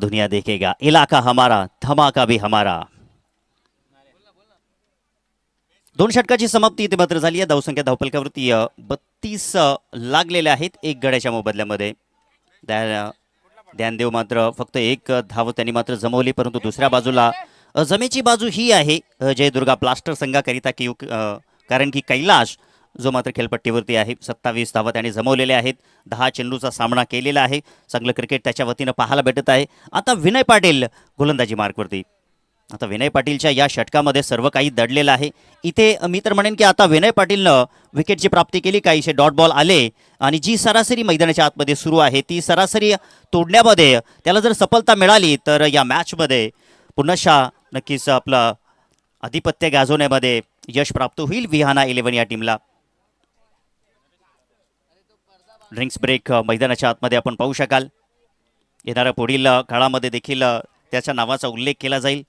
दुनिया देखेगा, इलाका हमारा, धमाका भी हमारा. 2 षटकाची समाप्ती इथे मात्र झाली आहे. धावसंख्या धावपलकावरती 32 लागलेल्या आहेत एक गड्याच्या मोबदल्यामध्ये. ध्यानदेव मात्र फक्त एक धाव त्यांनी मात्र जमवली, परंतु दुसऱ्या बाजूला जमेची बाजू ही आहे जयदुर्गा प्लास्टर संघाकरिता की कारण की कैलाश जो मात्र खेळपट्टीवरती आहे. 27 धावा त्याने जमवलेल्या आहेत. 10 चेंडूचा सामना केलेला आहे. चांगलं क्रिकेट त्याच्या वतीनं पाहायला भेटत आहे. आता विनय पाटील गोलंदाजी मार्कवरती. आता विनय पाटीलच्या या षटकामध्ये सर्व काही दडलेलं आहे. इथे मी तर म्हणेन की आता विनय पाटीलनं विकेटची प्राप्ती केली. काहीसे डॉट बॉल आले आणि जी सरासरी मैदानाच्या आतमध्ये सुरू आहे ती सरासरी तोडण्यामध्ये त्याला जर सफलता मिळाली तर या मॅचमध्ये पुन्हा नक्कीच आपलं आधिपत्य गाजवण्यामध्ये यश प्राप्त होईल विहाना 11 या टीमला. ड्रिंक्स ब्रेक मैदानाच्या आतमध्ये आपण पाहू शकाल. येणाऱ्या पुढील काळामध्ये देखील त्याच्या नावाचा उल्लेख केला जाईल.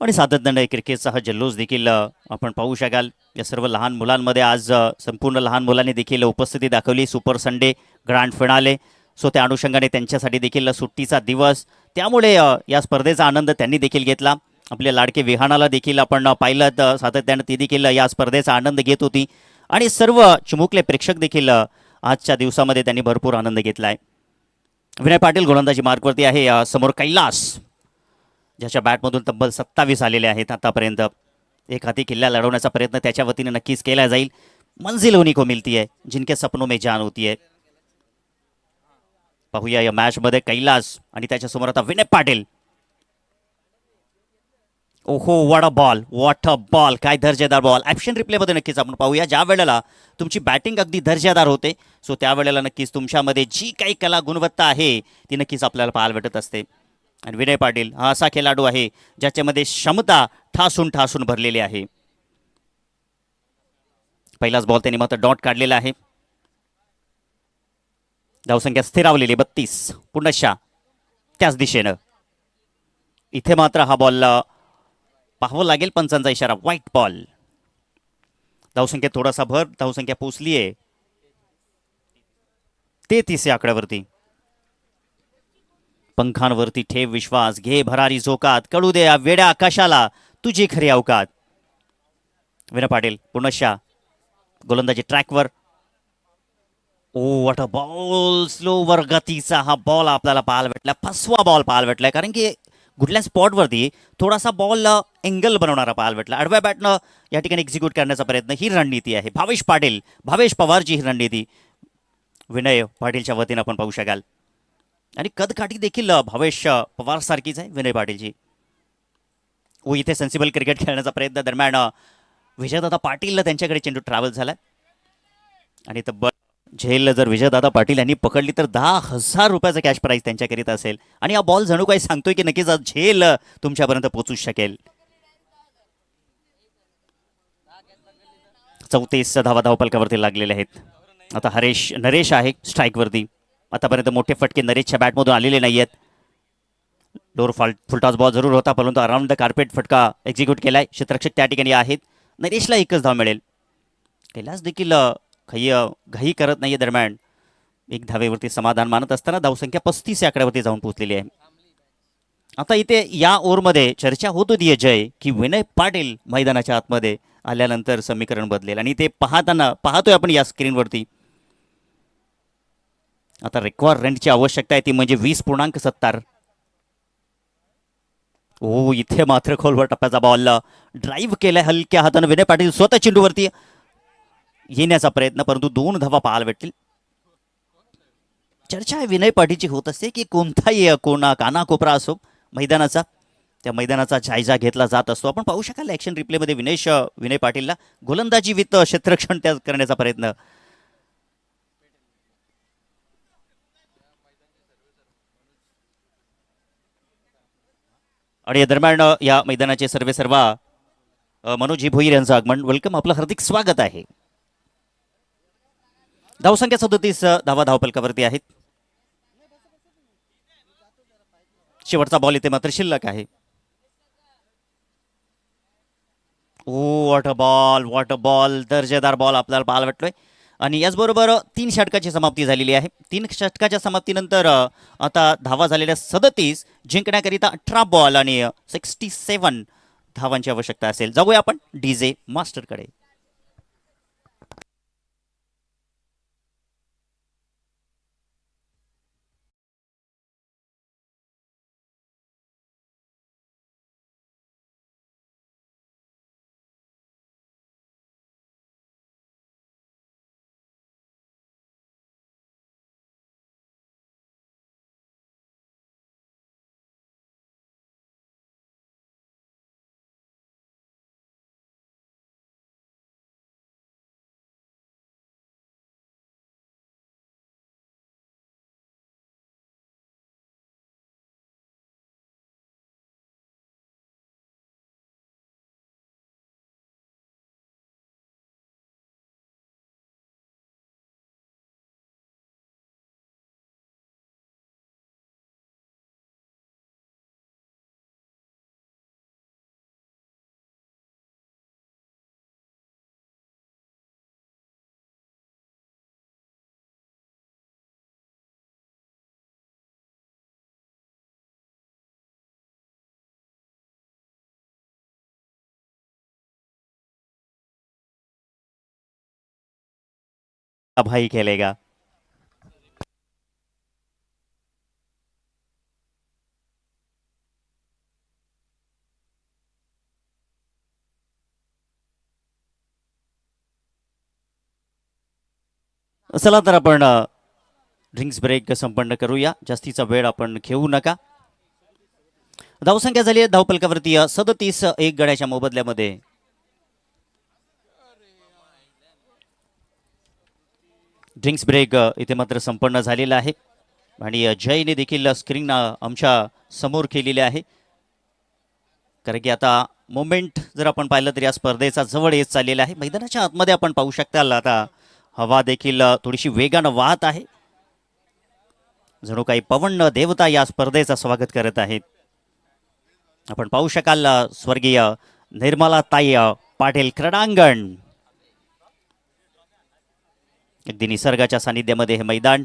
आणि सातत्याने क्रिकेटचा हा जल्लोष देखील आपण पाहू शकाल. या सर्व लहान मुलांमध्ये आज संपूर्ण लहान मुलांनी देखील उपस्थिती दाखवली. Super Sunday grand finale, so त्या अनुषंगाने त्यांच्यासाठी देखील सुट्टीचा दिवस, त्यामुळे या स्पर्धेचा आनंद त्यांनी देखील घेतला. आपल्या लाडके विहानाला देखील आपण पाहिलं तर सातत्याने ती देखील या स्पर्धेचा आनंद घेत होती आणि सर्व चिमुकले प्रेक्षक देखील आजच्या दिवसामध्ये त्यांनी भरपूर आनंद घेतला आहे. विनय पाटील गोलंदाजी मार्कवरती आहे. समोर कैलास ज्याच्या बॅटमधून तब्बल 27 आलेले आहेत आतापर्यंत. एक हाती किल्ला लढवण्याचा प्रयत्न त्याच्या वतीने नक्कीच केला जाईल. मंजिल उन्हीं को मिलती है जिनके सपनों में जान होती है. पाहूया या मॅचमध्ये कैलास आणि त्याच्यासमोर आता विनय पाटील. ओहो व्हॉट अ बॉल, काय दर्जेदार बॉल. ॲक्शन रिप्लेमध्ये नक्कीच आपण पाहूया. ज्या वेळेला तुमची बॅटिंग अगदी दर्जेदार होते सो त्यावेळेला नक्कीच तुमच्यामध्ये जी काही कला गुणवत्ता आहे ती नक्कीच आपल्याला पाहायला भेटत असते. आणि विनय पाटील हा असा खेळाडू आहे ज्याच्यामध्ये क्षमता ठासून ठासून भरलेली आहे. पहिलाच बॉल त्यांनी मात्र डॉट काढलेला आहे. धावसंख्या स्थिरावलेली 32. पुन्हा त्याच दिशेनं इथे मात्र हा बॉल पाहावं लागेल. पंचांचा इशारा व्हाईट बॉल. धावसंख्या थोडासा भर, धावसंख्या पोचली आहे 33 या आकड्यावरती. पंखांवरती ठेव विश्वास, घे भरारी झोकात, कळू दे या वेड्या आकाशाला तुझी खरी अवकात. विनय पाटील पुन्हा गोलंदाजी ट्रॅकवर. ओ व्हॉट अ बॉल. स्लोवर गतीचा हा बॉल आपल्याला पाहायला भेटला. फसवा बॉल पाहायला भेटलाय कारण की कुठल्या स्पॉटवरती थोडासा बॉल एंगल बनवणारा पाहायला भेटला. आडव्या बॅटनं या ठिकाणी एक्झिक्यूट करण्याचा प्रयत्न ही रणनीती आहे. भावेश पवारची ही रणनीती विनय पाटीलच्या वतीनं आपण पाहू शकाल. आणि कदकाठी देखील भावेश पवार सारखीच आहे विनय पाटीलची. व इथे सेन्सिबल क्रिकेट खेळण्याचा प्रयत्न दरम्यान विजयदादा पाटीलला त्यांच्याकडे चेंडू ट्रॅव्हल झाला आणि तब्बल झेल जर विजयदादा पाटील यांनी पकडली तर 10,000 रुपयाचा कॅश प्राईज त्यांच्याकरिता असेल. आणि हा बॉल जणू काही सांगतोय की नक्कीच झेल तुमच्यापर्यंत पोहोचू शकेल. 34 धावा धावपलकावरती लागलेले आहेत. आता नरेश आहे स्ट्राईकवरती. आतापर्यंत मोठे फटके नरेशच्या बॅटमधून आलेले नाही आहेत. लोअर फुलटॉस बॉल जरूर होता परंतु अराउंड द कार्पेट फटका एक्झिक्यूट केलाय. क्षेत्ररक्षक त्या ठिकाणी आहेत. नरेशला एकच धाव मिळेल. कैलास देखील घाई करत नाहीये. दरम्यान एक धावेवरती समाधान मानत असताना धावसंख्या 35 या आकड्यावरती जाऊन पोहोचलेली आहे. आता इथे या ओव्हरमध्ये चर्चा होत होती जय की विनय पाटील मैदानाच्या आतमध्ये आल्यानंतर समीकरण बदलेल आणि ते पाहतोय आपण या स्क्रीनवरती. आता रेकॉर्ड रनची आवश्यकता आहे ती म्हणजे 20.70. ओ इथे मात्र खोलवर टप्प्याचा बॉल ड्राईव्ह केलाय हलक्या हाताने विनय पाटील. स्वतः चेंडूवरती येण्याचा प्रयत्न परंतु 2 धावा पाहायला भेटतील. चर्चा विनय पाटीलची होत असते की कोणताही कानाकोपरा असो मैदानाचा त्या मैदानाचा जायजा घेतला जात असतो. आपण पाहू शकाल ॲक्शन रिप्लेमध्ये विनय पाटीलला गोलंदाजी विथ क्षेत्ररक्षण त्या करण्याचा प्रयत्न. आणि या दरम्यान या मैदानाचे सर्वेसर्वा मनोज भोईर यांचं आगमन. वेलकम, आपलं हार्दिक स्वागत आहे. धावसंख्या 37 धावा धावपलकावरती आहेत. शेवटचा बॉल इथे मात्र शिल्लक आहे. ओ व्हॉट अ बॉल, दर्जेदार बॉल आपल्याला पाहायला भेटतोय. आणि याचबरोबर 3 षटकाची समाप्ती झालेली आहे. 3 षटकाच्या समाप्तीनंतर आता धावा झालेल्या 37, जिंकण्याकरिता 18 बॉल आणि 67 धावांची आवश्यकता असेल. जाऊया आपण डीजे मास्टरकडे. भाई खेलेगा. चला तर आपण ड्रिंक्स ब्रेक संपन्न करूया. जास्तीचा वेळ आपण घेऊ नका. धावसंख्या झाली आहे धावपलकावरती 37, 1 गड्याच्या मोबदल्यामध्ये. ड्रिंक्स ब्रेक इथे मात्र संपन्न झालेला आहे आणि जयने देखील स्क्रीन आमच्या समोर केलेली आहे. कारण की आता मोमेंट जर आपण पाहिलं तर या स्पर्धेचा जवळ येत चाललेला आहे. मैदानाच्या आतमध्ये आपण पाहू शकताल आता हवा देखील थोडीशी वेगानं वाहत आहे. जणू काही पवन देवता या स्पर्धेचं स्वागत करत आहेत. आपण पाहू शकाल स्वर्गीय निर्मला ताई पाटील क्रीडांगण. अगदी निसर्गाच्या सानिध्यामध्ये हे मैदान.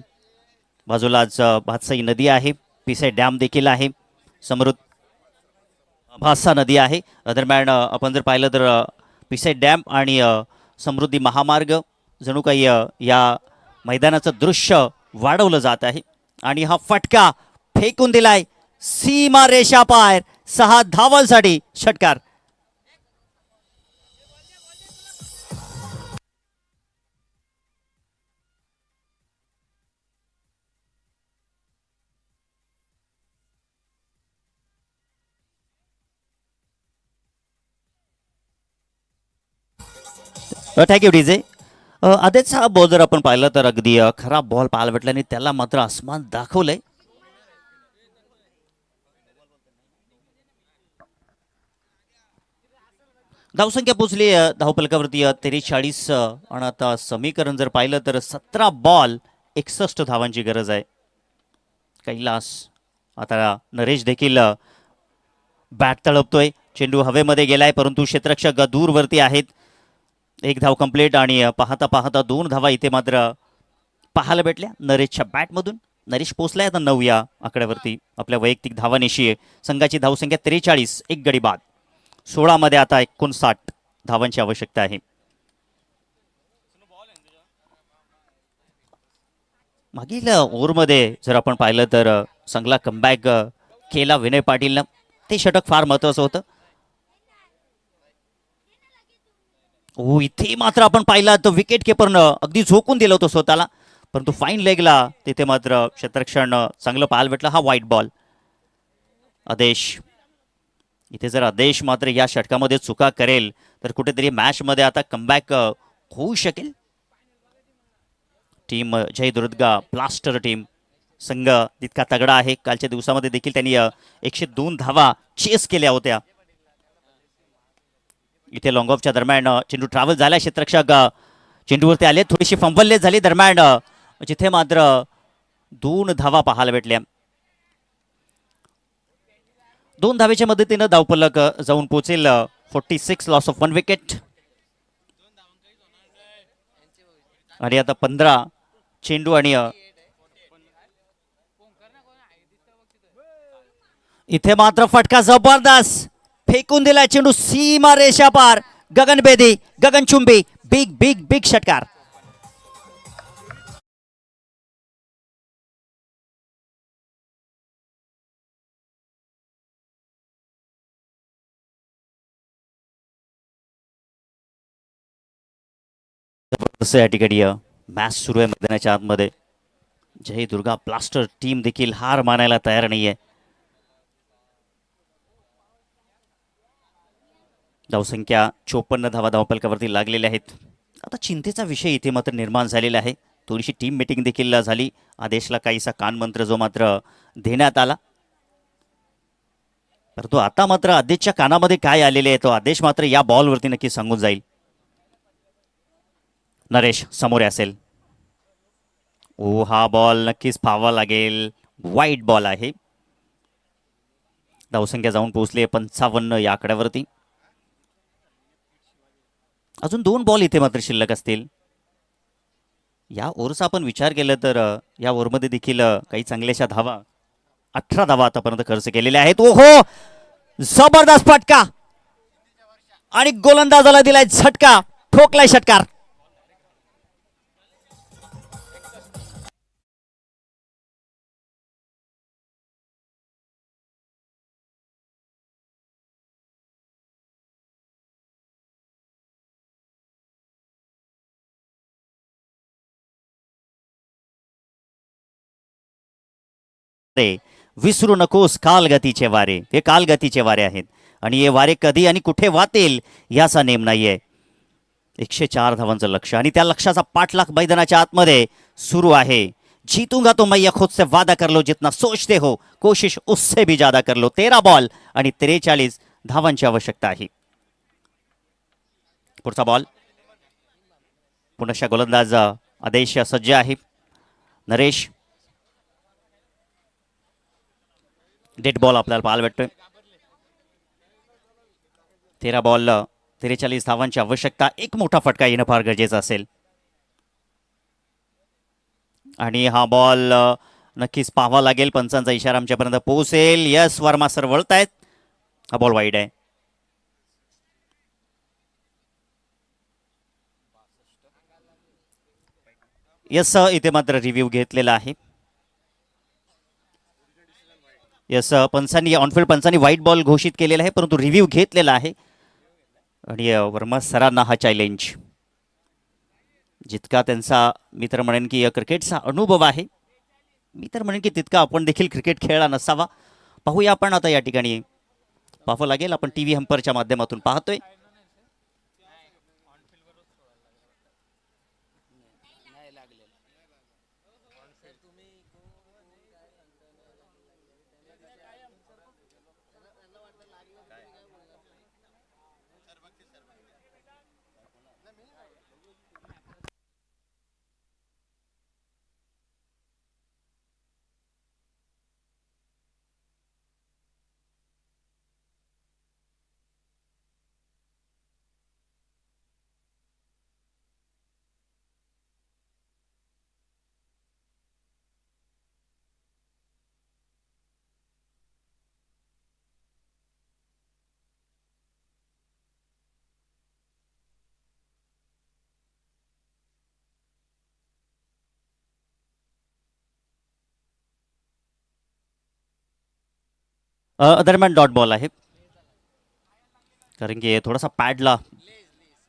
बाजूलाच भातसाई नदी आहे, पिसे डॅम देखील आहे, समृद्ध भातसा नदी आहे. दरम्यान आपण जर पाहिलं तर पिसे डॅम आणि समृद्धी महामार्ग जणू काही या मैदानाचं दृश्य वाढवलं जात आहे. आणि हा फटका फेकून दिलाय सीमा रेषा पार, 6 धावांसाठी षटकार. Thank you DJ. आधीचा बॉल जर आपण पाहिलं तर अगदी खराब बॉल पाहायला भेटला आणि त्याला मात्र आसमान दाखवलंय. धावसंख्या पोचली धावपलकावरती 43 आणि आता समीकरण जर पाहिलं तर 17 बॉल 61 धावांची गरज आहे. कैलास आता नरेश देखील बॅट तळपतोय. चेंडू हवेमध्ये गेलाय परंतु क्षेत्ररक्षक दूरवरती आहेत. 1 धाव कंप्लीट आणि पाहता पाहता 2 धावा इथे मात्र पाहायला भेटल्या नरेशच्या बॅटमधून. नरेश पोचलाय आता 9 या आकड्यावरती आपल्या वैयक्तिक धावानिशी. संघाची धावसंख्या 43, 1 गडी बाद. 16 मध्ये आता 59 धावांची आवश्यकता आहे. मागील ओव्हरमध्ये जर आपण पाहिलं तर संघाला कमबॅक केला विनय पाटीलनं. ते षटक फार महत्त्वाचं होतं. इथे मात्र आपण पाहिलं तर विकेट किपरनं अगदी झोकून दिलं होतं स्वतःला, परंतु फाईन लेगला तिथे मात्र क्षेत्ररक्षण चांगलं पाहायला भेटलं. हा वाईट बॉल. आदेश इथे जर आदेश मात्र या षटकामध्ये चुका करेल तर कुठेतरी मॅचमध्ये आता कमबॅक होऊ शकेल. टीम जय दुर्गा ब्लास्टर टीम संघ तितका तगडा आहे. कालच्या दिवसामध्ये देखील त्यांनी 102 धावा चेस केल्या होत्या. इथे लॉंग ऑफच्या दरम्यान चेंडू ट्रॅव्हल झाला. क्षेत्ररक्षक चेंडूवरती आले, थोडीशी फंबलले झाली दरम्यान जिथे मात्र 2 धावा पाहायला भेटल्या. 2 धावेच्या मदतीनं धावपलक जाऊन पोहोचेल 46, लॉस ऑफ 1 विकेट. आणि आता 15 चेंडू आणि इथे मात्र फटका जबरदस्त फेकून दिला चेंडू सीमा रेषा पार. गगनभेदी गगनचुंबी बिग बिग बिग षटकार. जबरदस्त या ठिकाणी मॅच सुरू आहे मैदानाच्या आतमध्ये. जय दुर्गा ब्लास्टर टीम देखील हार मानायला तयार नाहीये. धावसंख्या 54 धावा धावपलकावरती लागलेल्या आहेत. आता चिंतेचा विषय इथे मात्र निर्माण झालेला आहे. थोडीशी टीम मीटिंग देखील झाली. आदेशला काहीसा कानमंत्र जो मात्र देण्यात आला, परंतु आता मात्र आदेशच्या कानामध्ये काय आलेले आहे तो आदेश मात्र या बॉलवरती नक्की सांगून जाईल. नरेश समोर असेल. ओ हा बॉल नक्कीच फावा लागेल. वाईट बॉल आहे. धावसंख्या जाऊन पोहोचली 55 या आकड्यावरती. अजून 2 बॉल इथे मात्र शिल्लक असतील. या ओव्हरचा आपण विचार केला तर या ओव्हरमध्ये देखील काही चांगल्याशा धावा 18 धावा आतापर्यंत खर्च केलेल्या आहेत. ओहो जबरदस्त फटका आणि गोलंदाजाला दिलाय झटका. ठोकलाय षटकार. विसरू नकोस कालगतीचे वारे. हे कालगतीचे वारे आहेत आणि हे वारे कधी आणि कुठे वाहतील याचा नेम नाहीये. 104 धावांचं लक्ष आणि त्या लक्षाचा पाठलाग मैदानाच्या आतमध्ये सुरू आहे. जीतूंगा तो मैया खुद से वादा कर लो, जितना सोचते हो कोशिश उससे भी ज्यादा कर लो. 13 बॉल आणि 43 धावांची आवश्यकता आहे. पुढचा बॉल पुनश्च गोलंदाज आदेश सज्ज आहे. नरेश डेड बॉल आपल्याला पाहायला भेटतोय. 13 बॉल 43 धावांची आवश्यकता. एक मोठा फटका येणं फार गरजेचं असेल आणि हा बॉल नक्कीच पाहावा लागेल. पंचांचा इशारा आमच्यापर्यंत पोहोचेल. यस वर्मा सर वळतायत. हा बॉल वाईड आहे. यस इथे मात्र रिव्ह्यू घेतलेला आहे. यस पंचांनी ऑनफिल्ड पंचांनी व्हाईट बॉल घोषित केलेला आहे, परंतु रिव्ह्यू घेतलेला आहे आणि वर्मा सरांना हा चॅलेंज. जितका त्यांचा मी तर म्हणेन की क्रिकेटचा अनुभव आहे, मी तर म्हणेन की तितका आपण देखील क्रिकेट खेळला नसावा. पाहूया आपण आता या ठिकाणी पाहावं लागेल. आपण टी व्ही हंपरच्या माध्यमातून पाहतोय. दरम्यान डॉट बॉल आहे, कारण की थोडासा पॅडला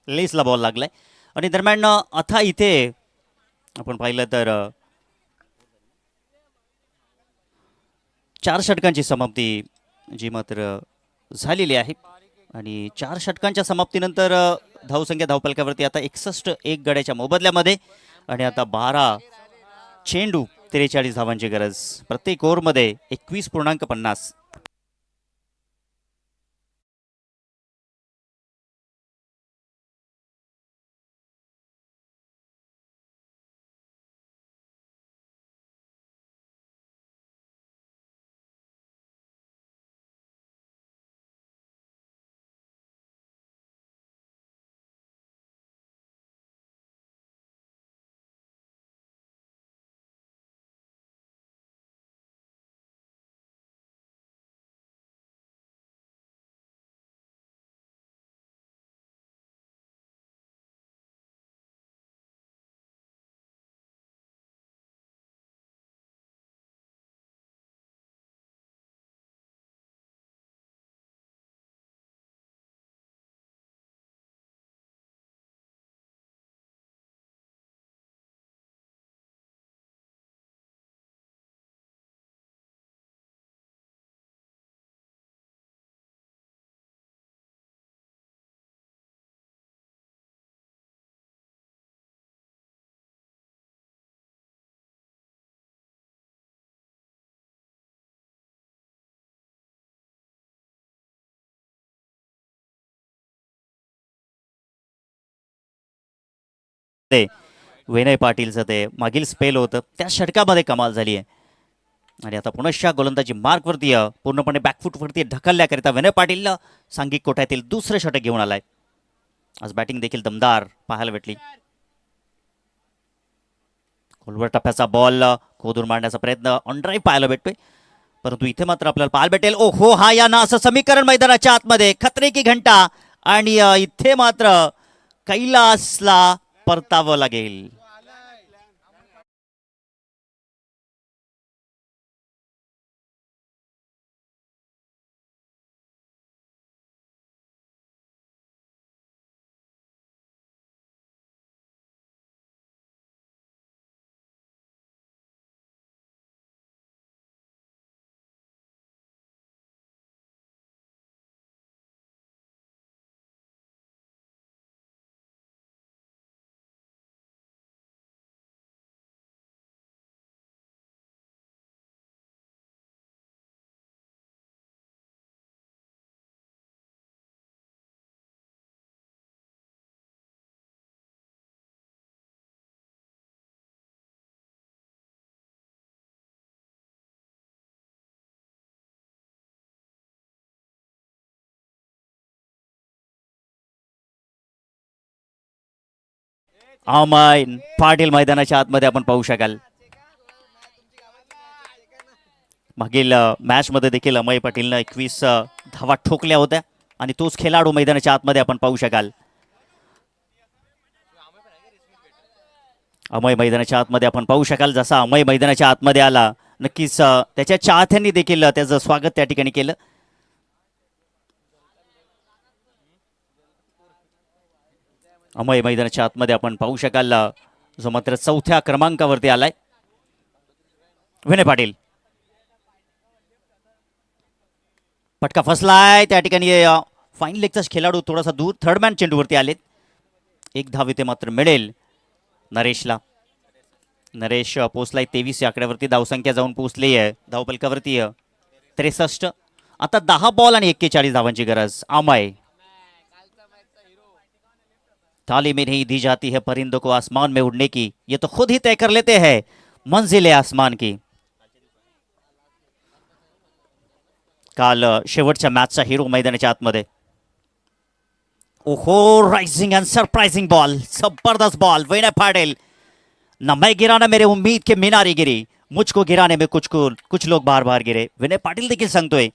लेसला बॉल लागलाय. आणि दरम्यान आता इथे आपण पाहिलं तर 4 षटकांची समाप्ती जी मात्र झालेली आहे आणि 4 षटकांच्या समाप्तीनंतर धावसंख्या धावपलकावरती आता 61 एक गड्याच्या मोबदल्यामध्ये आणि आता 12 चेंडू 43 धावांची गरज. प्रत्येक ओव्हरमध्ये 21.50. ते विनय पाटीलचं ते मागील स्पेल होतं त्या षटकामध्ये कमाल झाली आहे. आणि आता पुनश्च गोलंदाजी मार्कवरती पूर्णपणे बॅकफूटवरती ढकलल्याकरिता विनय पाटील सांघिक कोट्यातील दुसरं षटक घेऊन आलाय. आज बॅटिंग देखील दमदार पाहायला भेटली. खोलवर टप्प्याचा बॉल खोदून मारण्याचा प्रयत्न ऑन ड्राईव्ह पाहायला भेटतोय. परंतु इथे मात्र आपल्याला पाहायला भेटेल ओहो हा या ना असं समीकरण मैदानाच्या आतमध्ये खतरे की घंटा. आणि इथे मात्र कैलासला परतावं लागेल. अमय पाटील मैदानाच्या आतमध्ये आपण पाहू शकाल. मागील मॅच मध्ये देखील अमय पाटीलनं 21 धावा ठोकल्या होत्या आणि तोच खेळाडू मैदानाच्या आतमध्ये आपण पाहू शकाल. अमय मैदानाच्या आतमध्ये आपण पाहू शकाल. जसा अमय मैदानाच्या आतमध्ये आला नक्कीच त्याच्या चाहत्यांनी देखील त्याचं स्वागत त्या ठिकाणी केलं. अमय मैदानाच्या आतमध्ये आपण पाहू शकाल जो मात्र 4थ्या क्रमांकावरती आलाय विनय पाटील. पटका फसलाय त्या ठिकाणी फाईन लेगचा खेळाडू थोडासा दूर थर्ड मॅन चेंडूवरती आलेत. एक धाव इथे मात्र मिळेल नरेशला. नरेश पोचलाय 23 या आकड्यावरती. धावसंख्या जाऊन पोचली आहे धावपलकावरती 63. आता 10 बॉल आणि 41 धावांची गरज. अमय तालीम नहीं दी जाती है परिंदों को आसमान में उड़ने की, ये तो खुद ही तय कर लेते हैं मंजिल आसमान की. काल शेवटच्या मॅचचा हिरो मैदानाच्या आतमध्ये. ओहो राइजिंग एंड सरप्राइजिंग बॉल. जबरदस्त बॉल. विनय पाटिल ना मैं गिरा ना मेरे उम्मीद के मीनारी गिरी, मुझको गिराने में कुछ लोग बार बार गिरे. विनय पाटिल देखील सांगतोय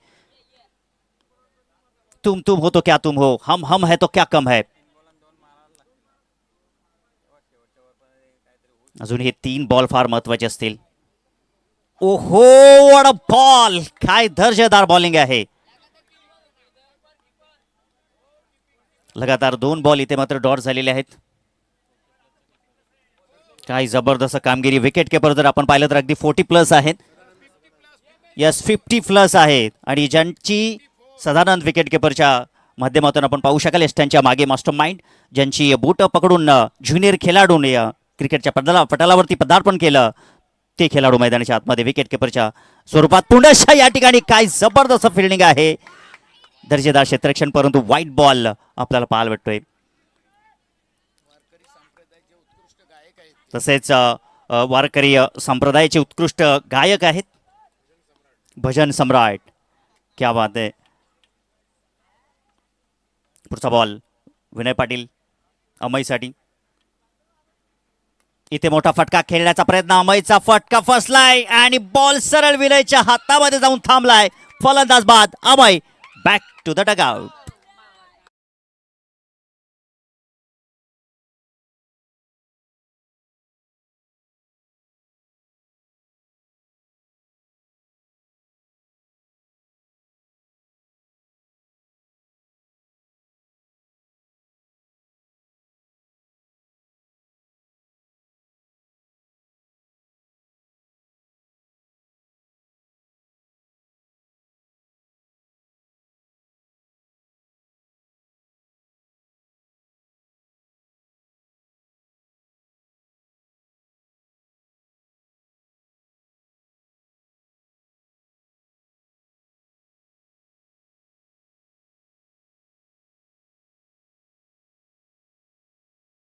तुम हो तो क्या तुम हो, हम है तो क्या कम है. अजून हे 3 बॉल फार महत्वाचे असतील. ओहो व्हाट अ बॉल. काय दर्जेदार बॉलिंग आहे. लगातार 2 बॉल इथे मात्र डॉट झालेले आहेत. काय जबरदस्त कामगिरी. विकेट किपर जर आपण पाहिलं तर अगदी 40+ आहेत. यस 50+ आहेत. आणि ज्यांची सदानंद विकेट किपरच्या माध्यमातून आपण पाहू शकाल त्यांच्या मागे मास्टर माइंड ज्यांची बूट पकडून ज्युनियर खेळाडूने क्रिकेटच्या पटलावरती पदार्पण केलं ते खेळाडू मैदानाच्या आतमध्ये विकेट किपरच्या स्वरूपात. पुनश्च या ठिकाणी काय जबरदस्त फिल्डिंग आहे. दर्जेदार क्षेत्ररक्षण परंतु वाईट बॉल आपल्याला पाहायला भेटतोय. तसेच वारकरी संप्रदायाचे उत्कृष्ट गायक आहेत भजन सम्राट. क्या बात आहे. पुढचा बॉल विनय पाटील अमयसाठी. इथे मोठा फटका खेळण्याचा प्रयत्न. अमयचा फटका फसलाय आणि बॉल सरळ विनयच्या हातामध्ये जाऊन थांबलाय. फलंदाज बाद. Amay back to the dugout.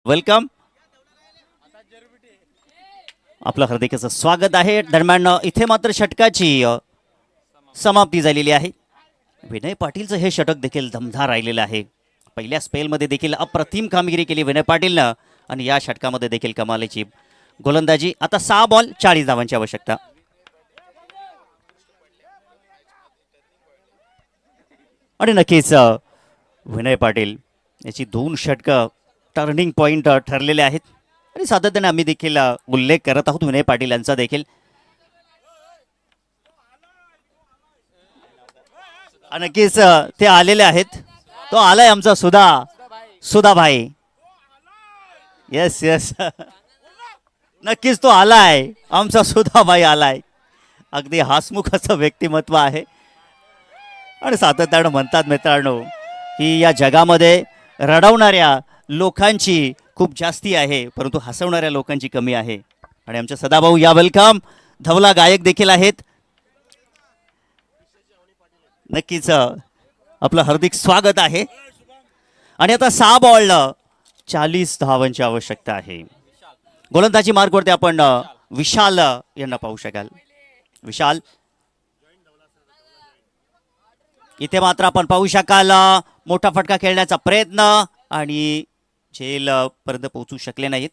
Welcome. आपलं हार्दिक असं स्वागत आहे. दरम्यान इथे मात्र षटकाची समाप्ती झालेली आहे. विनय पाटीलचं हे षटक देखील दमदार राहिलेलं आहे. पहिल्या स्पेलमध्ये देखील अप्रतिम कामगिरी केली विनय पाटीलनं आणि या षटकामध्ये देखील कमालीची गोलंदाजी. आता 6 बॉल 40 धावांची आवश्यकता. आणि नक्कीच विनय पाटील याची 2 षटकं टर्निंग पॉइंट ठरलेले आहेत आणि सातत्याने आम्ही देखील उल्लेख करत आहोत विनय पाटील यांचा देखील. नक्कीच ते आलेले आहेत. तो आलाय आमचा सुधा भाई. येस येस नक्कीच तो आलाय आमचा सुधा भाई आलाय. अगदी हसमुख असं व्यक्तिमत्व आहे आणि सातत्यानं म्हणतात मित्रांनो की या जगामध्ये रडवणाऱ्या लोकांची खूप जास्ती आहे परंतु हसवणाऱ्या लोकांची कमी आहे. आणि आमचे सदाभाऊ या वेलकम. धवला गायक देखील आहेत. नक्कीच आपलं हार्दिक स्वागत आहे. आणि आता 6 बॉल 40 धावांची आवश्यकता आहे. गोलंदाजी मार्गवरती आपण विशाल यांना पाहू शकाल. विशाल इथे मात्र आपण पाहू शकाल मोठा फटका खेळण्याचा प्रयत्न आणि झेल पर्यंत पोहोचू शकले नाहीत.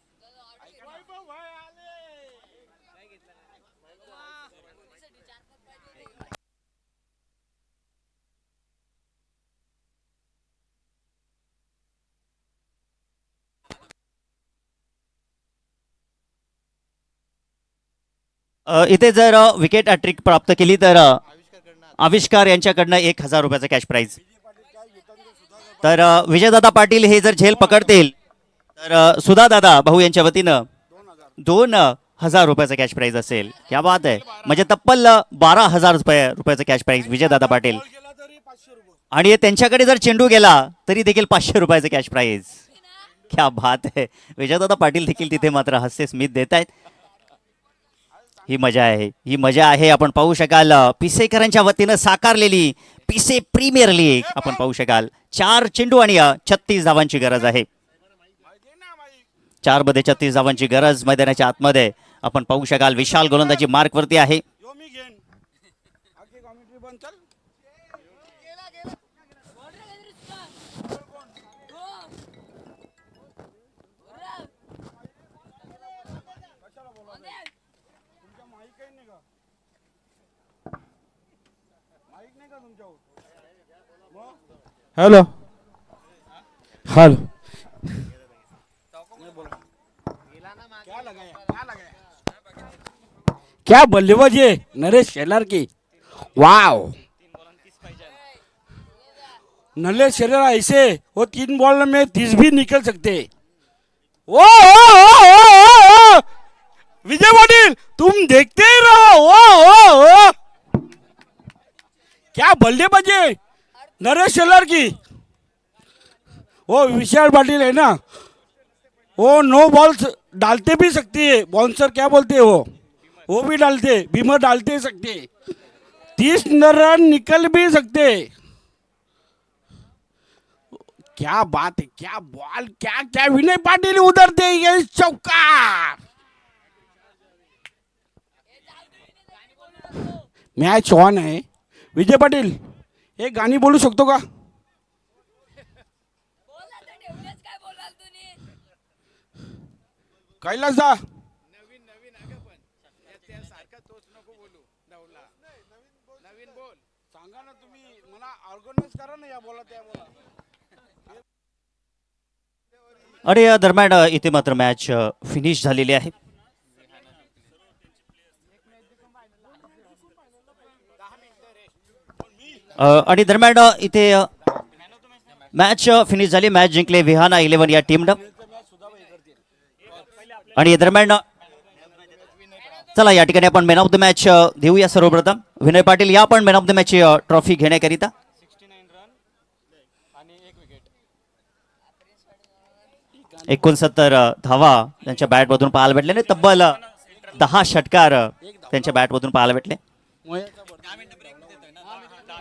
इथे जर विकेट हॅट्रिक प्राप्त केली तर आविष्कार यांच्याकडनं 1000 रुपयाचा कॅश प्राइज. तर विजयदादा पाटील हे जर झेल पकडतील तर सुधादादा भाऊ यांच्या वतीनं 2000 रुपयाचा कॅश प्राइज असेल. क्या बात आहे. म्हणजे तब्बल 12,000 रुपयाचा कॅश प्राइज विजयदादा पाटील. आणि त्यांच्याकडे जर चेंडू गेला तरी देखील 500 रुपयाचा कॅश प्राइज. क्या बात आहे. विजयदादा पाटील देखील तिथे मात्र हास्य स्मित देत आहेत. ही मजा आहे, ही मजा आहे. आपण पाहू शकाल पिसेकरांच्या वतीनं साकारलेली पिसे प्रीमियर लीग आपण पाहू शकाल. 4 चेंडू आणि 36 धावांची गरज आहे. 4 मध्ये 36 धावांची गरज मैदानाच्या आतमध्ये आपण पाहू शकाल. विशाल गोलंदाजी मार्कवरती आहे. हॅलो हॅलो क्या बल्लेबाजी है नरेश शेलार की. वाव नरेश शेलार ऐसे वो 3 बॉल में 30 भी निकल सकते. ओ विजय पाटिल तुम देखते ही रहो. ओ क्या बल्लेबाजी है नरेश शेलार की. वो विशाल पाटिल है ना वो नो बॉल्स डालते भी सकती है. बाउंसर क्या बोलते हैं वो भी डालते, बीमर डालते सकते. 30 रन निकल भी सकते. क्या बात है. क्या बॉल क्या क्या विनय पाटिल उधरते ये चौका. मॅच ऑन आहे. विजय पाटील एक गाणी बोलू शकतो का. कैलास दा सांगा ना तुम्ही मला ऑर्गनाइज करा ना या बोला त्या बोला. आणि या दरम्यान इथे मात्र मॅच फिनिश झालेली आहे. आणि दरम्यान इथे मॅच फिनिश झाली. मॅच जिंकले विहाना 11 या टीमनं. आणि दरम्यान चला या ठिकाणी आपण मॅन ऑफ द मॅच देऊया. सर्वप्रथम विनय पाटील या पण man of the match trophy घेण्याकरिता. 69 धावा त्यांच्या बॅटमधून पाहायला भेटले नाही. तब्बल 10 षटकार त्यांच्या बॅटमधून पाहायला भेटले.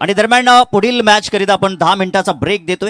आणि दरम्यान पुढील मॅच करिता आपण 10 मिनिटाचा ब्रेक देतोय.